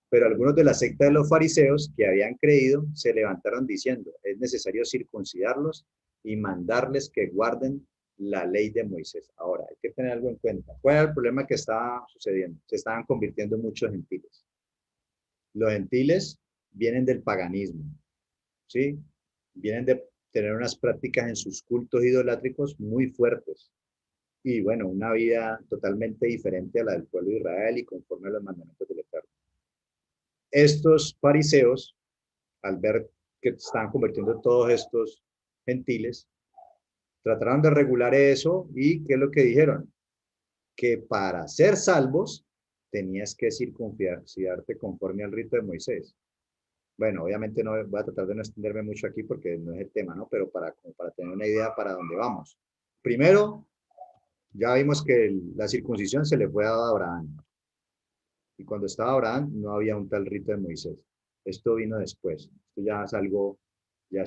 pero algunos de la secta de los fariseos que habían creído se levantaron diciendo, es necesario circuncidarlos y mandarles que guarden la ley de Moisés. Ahora, hay que tener algo en cuenta. ¿Cuál era el problema que estaba sucediendo? Se estaban convirtiendo en muchos gentiles. Los gentiles vienen del paganismo, ¿sí? Vienen de tener unas prácticas en sus cultos idolátricos muy fuertes. Y bueno, una vida totalmente diferente a la del pueblo de Israel y conforme a los mandamientos del Eterno. Estos fariseos, al ver que estaban convirtiendo todos estos gentiles, trataron de regular eso y ¿qué es lo que dijeron? Que para ser salvos tenías que circuncidarte conforme al rito de Moisés. Bueno, obviamente no voy a tratar de no extenderme mucho aquí porque no es el tema, ¿no? Pero para tener una idea para dónde vamos. Primero, ya vimos que la circuncisión se le fue dada a Abraham. Y cuando estaba Abraham no había un tal rito de Moisés. Esto vino después. Esto ya es algo, ya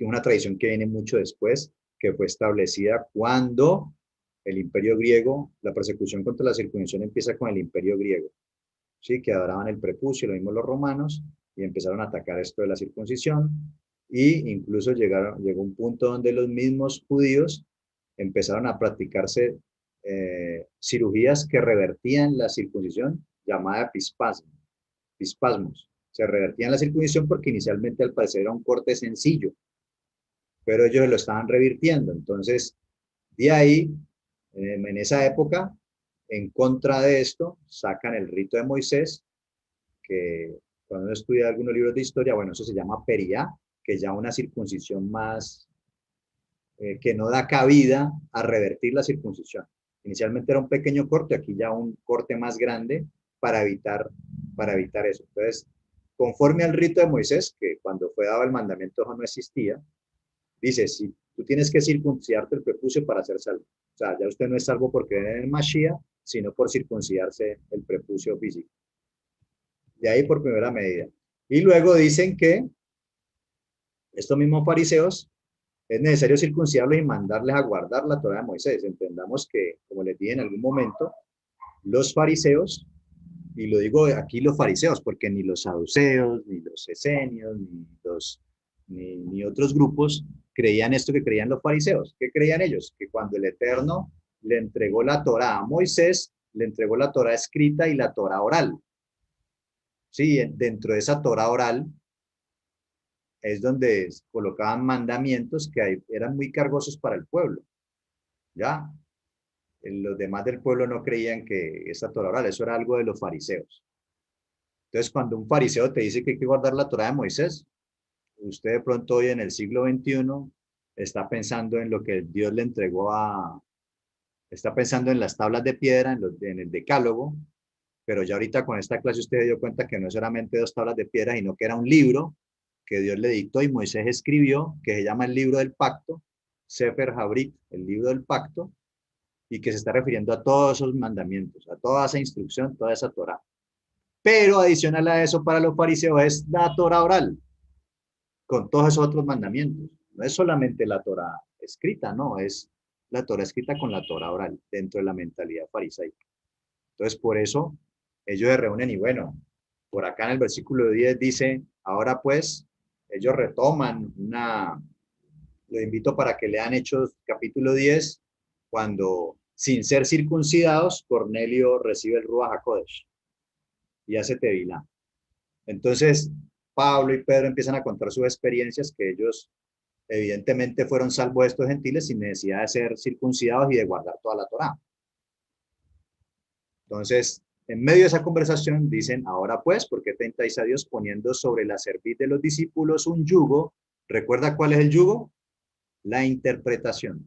una tradición que viene mucho después, que fue establecida cuando el imperio griego, la persecución contra la circuncisión empieza con el imperio griego, ¿sí? Que adoraban el prepucio, lo mismo los romanos, y empezaron a atacar esto de la circuncisión, y incluso llegó un punto donde los mismos judíos empezaron a practicarse cirugías que revertían la circuncisión, llamada epispasmos, Se revertían la circuncisión porque inicialmente al parecer era un corte sencillo, pero ellos lo estaban revirtiendo. Entonces, de ahí, en esa época, en contra de esto, sacan el rito de Moisés, que cuando uno estudia algunos libros de historia, bueno, eso se llama periá, que es ya una circuncisión más, que no da cabida a revertir la circuncisión. Inicialmente era un pequeño corte, aquí ya un corte más grande para evitar eso. Entonces, conforme al rito de Moisés, que cuando fue dado el mandamiento no existía, dice, si tú tienes que circuncidarte el prepucio para ser salvo. O sea, ya usted no es salvo por creer en el Mashiach, sino por circuncidarse el prepucio físico. De ahí por primera medida. Y luego dicen que estos mismos fariseos es necesario circuncidarlos y mandarles a guardar la Torá de Moisés. Entendamos que, como les dije en algún momento, los fariseos, y lo digo aquí los fariseos, porque ni los saduceos, ni los esenios, ni otros grupos creían esto que creían los fariseos. ¿Qué creían ellos? Que cuando el Eterno le entregó la Torá a Moisés, le entregó la Torá escrita y la Torá oral. Sí, dentro de esa Torá oral es donde colocaban mandamientos que eran muy cargosos para el pueblo. ¿Ya? Los demás del pueblo no creían que esa Torá oral, eso era algo de los fariseos. Entonces, cuando un fariseo te dice que hay que guardar la Torá de Moisés, usted de pronto hoy en el siglo XXI está pensando en lo que Dios le entregó está pensando en las tablas de piedra, en el decálogo, pero ya ahorita con esta clase usted se dio cuenta que no es solamente 2 tablas de piedra, sino que era un libro que Dios le dictó y Moisés escribió, que se llama el libro del pacto, Sefer Habrit, el libro del pacto, y que se está refiriendo a todos esos mandamientos, a toda esa instrucción, toda esa Torah. Pero adicional a eso, para los fariseos es la Torah oral, con todos esos otros mandamientos. No es solamente la Torah escrita, no, es la Torah escrita con la Torah oral, dentro de la mentalidad farisaica. Entonces, por eso, ellos se reúnen y bueno, por acá en el versículo 10 dice, ahora pues, ellos retoman lo invito para que lean Hechos capítulo 10, cuando sin ser circuncidados, Cornelio recibe el Ruach HaKodesh y hace Tevilá. Entonces, Pablo y Pedro empiezan a contar sus experiencias, que ellos evidentemente fueron salvos de estos gentiles sin necesidad de ser circuncidados y de guardar toda la Torá. Entonces, en medio de esa conversación dicen, ahora pues, ¿por qué tentáis a Dios poniendo sobre la cerviz de los discípulos un yugo? ¿Recuerda cuál es el yugo? La interpretación.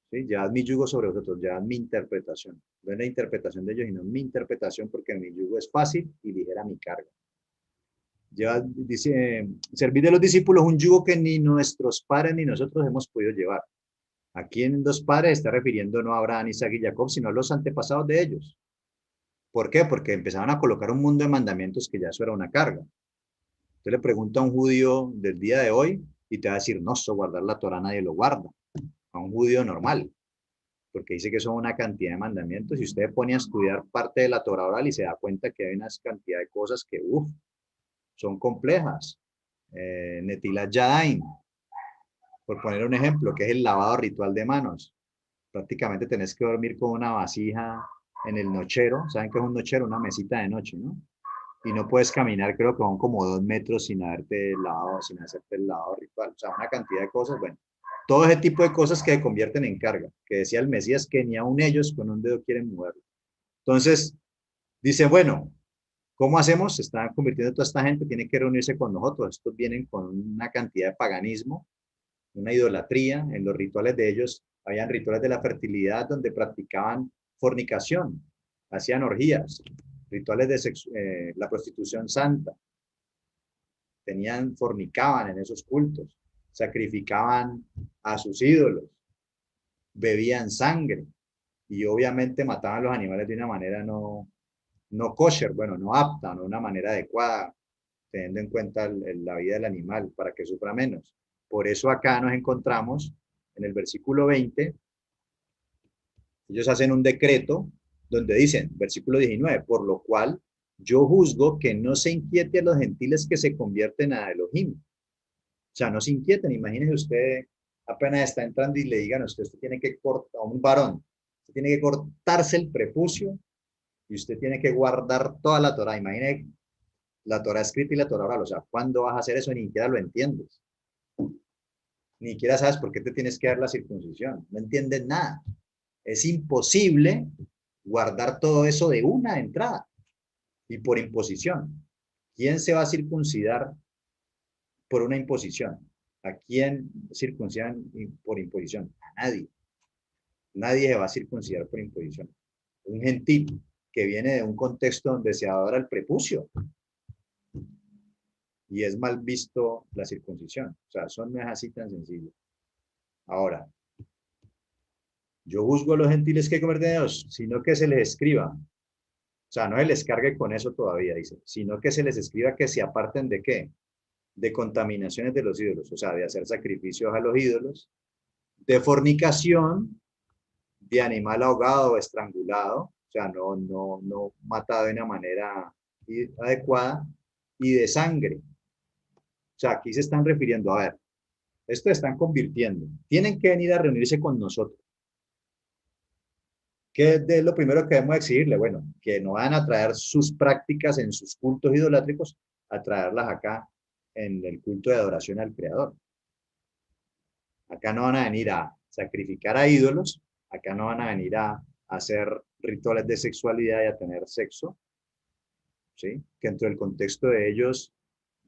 ¿Sí? Llevad mi yugo sobre vosotros, llevad mi interpretación. No es la interpretación de ellos, sino mi interpretación, porque mi yugo es fácil y ligera mi carga. Dice, servid de los discípulos un yugo que ni nuestros padres ni nosotros hemos podido llevar. Aquí en los padres está refiriendo no a Abraham, Isaac y Jacob, sino a los antepasados de ellos. ¿Por qué? Porque empezaban a colocar un mundo de mandamientos que ya eso era una carga. Usted le pregunta a un judío del día de hoy y te va a decir, no, eso guardar la Torá nadie lo guarda. A un judío normal, porque dice que son una cantidad de mandamientos y usted pone a estudiar parte de la Torá oral y se da cuenta que hay una cantidad de cosas que, son complejas. Netilat Yadayim, por poner un ejemplo, que es el lavado ritual de manos. Prácticamente tenés que dormir con una vasija en el nochero. ¿Saben qué es un nochero? Una mesita de noche, ¿no? Y no puedes caminar, creo que son como 2 metros sin haberte lavado, sin hacerte el lavado ritual. O sea, una cantidad de cosas, bueno. Todo ese tipo de cosas que se convierten en carga, que decía el Mesías que ni aun ellos con un dedo quieren moverlo. Entonces, dice, bueno, ¿cómo hacemos? Se están convirtiendo toda esta gente, tiene que reunirse con nosotros. Estos vienen con una cantidad de paganismo, una idolatría. En los rituales de ellos, habían rituales de la fertilidad donde practicaban fornicación, hacían orgías, rituales de la prostitución santa. Fornicaban en esos cultos, sacrificaban a sus ídolos, bebían sangre y obviamente mataban a los animales de una manera no kosher, bueno, no apta, no de una manera adecuada, teniendo en cuenta la vida del animal para que sufra menos. Por eso acá nos encontramos en el versículo 20, ellos hacen un decreto donde dicen, versículo 19, por lo cual yo juzgo que no se inquiete a los gentiles que se convierten a Elohim. O sea, no se inquieten. Imagínese usted, apenas está entrando y le digan a usted tiene que cortar, a un varón, usted tiene que cortarse el prepucio y usted tiene que guardar toda la Torá. Imagínese La Torah escrita y la Torah oral. O sea, ¿cuándo vas a hacer eso? Ni siquiera lo entiendes. Ni siquiera sabes por qué te tienes que dar la circuncisión. No entiendes nada. Es imposible guardar todo eso de una entrada y por imposición. ¿Quién se va a circuncidar por una imposición? ¿A quién circuncidan por imposición? A nadie. Nadie se va a circuncidar por imposición. Un gentil que viene de un contexto donde se adora el prepucio y es mal visto la circuncisión. O sea, eso no es así tan sencillo. Ahora, yo juzgo a los gentiles que comer de Dios, sino que se les escriba. O sea, no se les cargue con eso todavía, dice, sino que se les escriba que se aparten de qué? De contaminaciones de los ídolos, o sea, de hacer sacrificios a los ídolos, de fornicación, de animal ahogado o estrangulado, o sea, no matado de una manera adecuada, y de sangre. O sea, aquí se están refiriendo, a ver, esto están convirtiendo, tienen que venir a reunirse con nosotros. ¿Qué es lo primero que debemos exigirle? Bueno, que no van a traer sus prácticas en sus cultos idolátricos, a traerlas acá en el culto de adoración al Creador. Acá no van a venir a sacrificar a ídolos, acá no van a venir a hacer rituales de sexualidad y a tener sexo, ¿sí? Que dentro del contexto de ellos,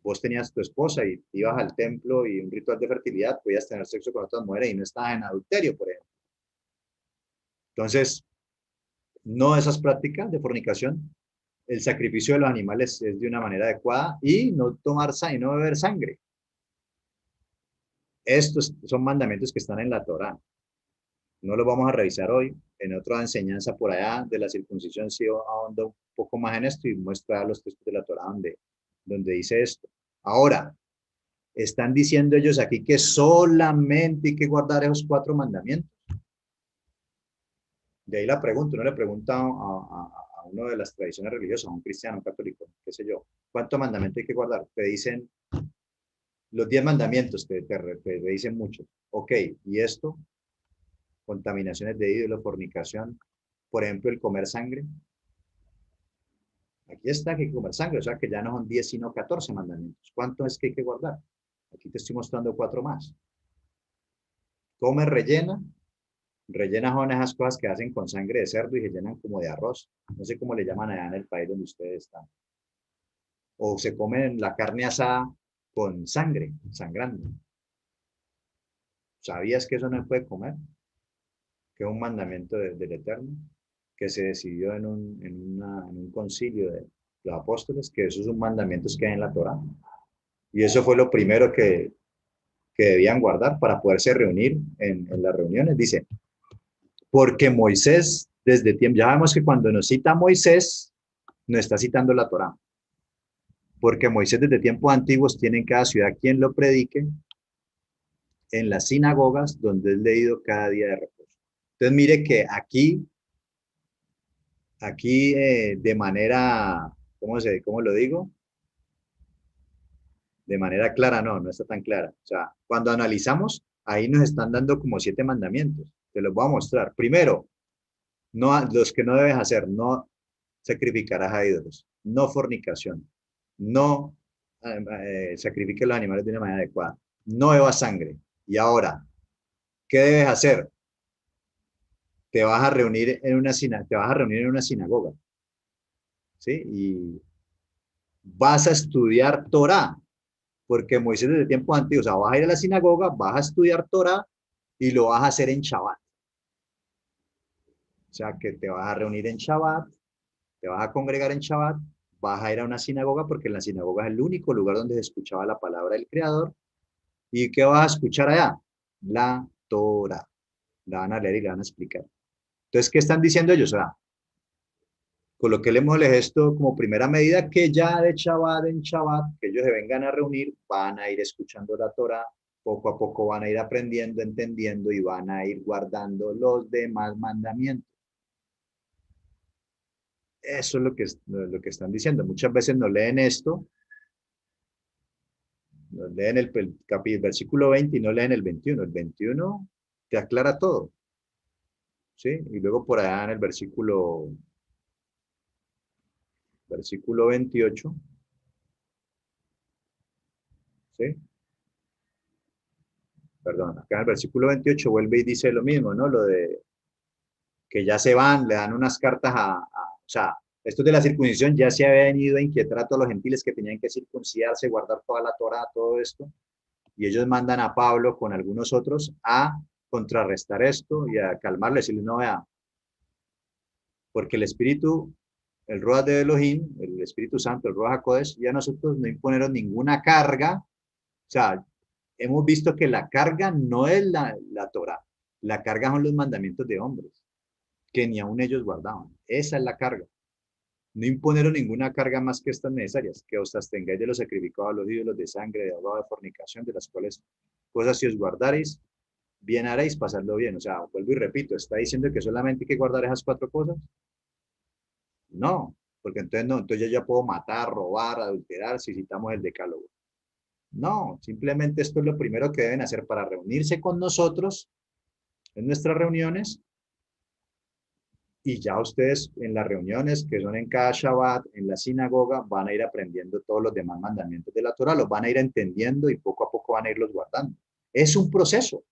vos tenías tu esposa y ibas al templo y un ritual de fertilidad, podías tener sexo con otras mujeres y no estabas en adulterio, por ejemplo. Entonces, no esas prácticas de fornicación, el sacrificio de los animales es de una manera adecuada y no tomar sangre, no beber sangre. Estos son mandamientos que están en la Torá. No los vamos a revisar hoy. En otra enseñanza por allá de la circuncisión sí ahonda un poco más en esto y muestra los textos de la Torá donde dice esto. Ahora, están diciendo ellos aquí que solamente hay que guardar esos 4 mandamientos. De ahí la pregunta, uno le pregunta a uno de las tradiciones religiosas, a un cristiano, un católico, qué sé yo, ¿cuántos mandamientos hay que guardar? Te dicen los 10 mandamientos, te dicen mucho. Ok, ¿y esto? Contaminaciones de ídolo, fornicación, por ejemplo, el comer sangre. Aquí está que hay que comer sangre, o sea que ya no son 10 sino 14 mandamientos. ¿Cuánto es que hay que guardar? Aquí te estoy mostrando 4 más. Come rellena. Rellenas son esas cosas que hacen con sangre de cerdo y se llenan como de arroz. No sé cómo le llaman allá en el país donde ustedes están. O se comen la carne asada con sangre, sangrando. ¿Sabías que eso no se puede comer? Que es un mandamiento del Eterno, que se decidió en un concilio de los apóstoles, que esos son mandamientos que hay en la Torá. Y eso fue lo primero que debían guardar para poderse reunir en las reuniones. Dice, porque Moisés, desde tiempo, ya sabemos que cuando nos cita Moisés, nos está citando la Torá. Porque Moisés desde tiempos antiguos tiene en cada ciudad quien lo predique en las sinagogas donde es leído cada día de reposo. Entonces mire que aquí de manera, ¿cómo lo digo? De manera clara, no está tan clara. O sea, cuando analizamos, ahí nos están dando como 7 mandamientos. Te los voy a mostrar. Primero, los que no debes hacer, no sacrificarás a ídolos, no fornicación, no sacrifiques los animales de una manera adecuada, no bebas sangre. Y ahora, ¿qué debes hacer? Te vas a reunir en una sinagoga, ¿sí? Y vas a estudiar Torah, porque Moisés desde tiempos antiguos, o sea, vas a ir a la sinagoga, vas a estudiar Torah y lo vas a hacer en Shabbat. O sea, que te vas a reunir en Shabbat, te vas a congregar en Shabbat, vas a ir a una sinagoga, porque en la sinagoga es el único lugar donde se escuchaba la palabra del Creador. ¿Y qué vas a escuchar allá? La Torah. La van a leer y la van a explicar. Entonces, ¿qué están diciendo ellos? O sea, coloquémosles esto como primera medida, que ya de Shabbat en Shabbat, que ellos se vengan a reunir, van a ir escuchando la Torah, poco a poco van a ir aprendiendo, entendiendo y van a ir guardando los demás mandamientos. Eso es lo que están diciendo. Muchas veces no leen esto, no leen el versículo 20 y no leen el 21. El 21 te aclara todo, ¿sí? Y luego por allá en el versículo 28 ¿sí? Perdón, acá en el versículo 28 vuelve y dice lo mismo, ¿no? Lo de que ya se van, le dan unas cartas o sea, esto de la circuncisión ya se había venido a inquietar a todos los gentiles que tenían que circuncidarse, guardar toda la Torá, todo esto, y ellos mandan a Pablo con algunos otros a contrarrestar esto y a calmarles, y decirles, no, vea, porque el Espíritu, el Ruach de Elohim, el Espíritu Santo, el Ruach HaKodesh, ya nosotros no imponieron ninguna carga, o sea, hemos visto que la carga no es la Torah, la carga son los mandamientos de hombres, que ni aun ellos guardaban. Esa es la carga. No imponieron ninguna carga más que estas necesarias, que os abstengáis de los sacrificados a los ídolos de sangre, de ahogado, de fornicación, de las cuales cosas si os guardaréis, bien haréis, pasadlo bien. O sea, vuelvo y repito, ¿está diciendo que solamente hay que guardar esas 4 cosas? No, porque entonces no, entonces yo ya puedo matar, robar, adulterar si citamos el decálogo. No, simplemente esto es lo primero que deben hacer para reunirse con nosotros en nuestras reuniones y ya ustedes en las reuniones que son en cada Shabbat, en la sinagoga, van a ir aprendiendo todos los demás mandamientos de la Torah, los van a ir entendiendo y poco a poco van a irlos guardando. Es un proceso,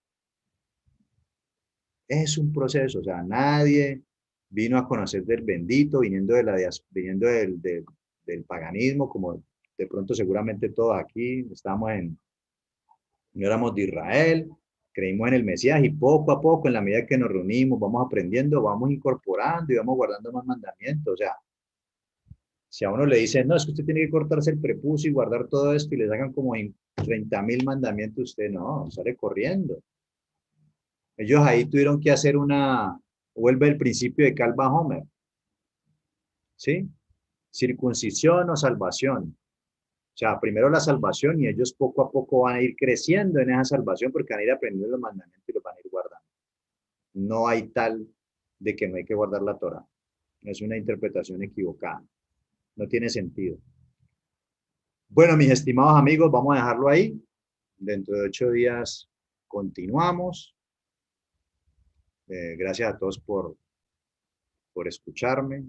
o sea, nadie vino a conocer del bendito viniendo, viniendo del paganismo, como de pronto seguramente todos aquí no éramos de Israel, creímos en el Mesías y poco a poco, en la medida que nos reunimos, vamos aprendiendo, vamos incorporando y vamos guardando más mandamientos. O sea, si a uno le dicen, no, es que usted tiene que cortarse el prepucio y guardar todo esto y le sacan como 30.000 mandamientos, usted no, sale corriendo. Ellos ahí tuvieron que hacer vuelve el principio de Calva Homer, ¿sí? Circuncisión o salvación. O sea, primero la salvación y ellos poco a poco van a ir creciendo en esa salvación porque van a ir aprendiendo los mandamientos y los van a ir guardando. No hay tal de que no hay que guardar la Torah. Es una interpretación equivocada. No tiene sentido. Bueno, mis estimados amigos, vamos a dejarlo ahí. Dentro de 8 días continuamos. Gracias a todos por escucharme.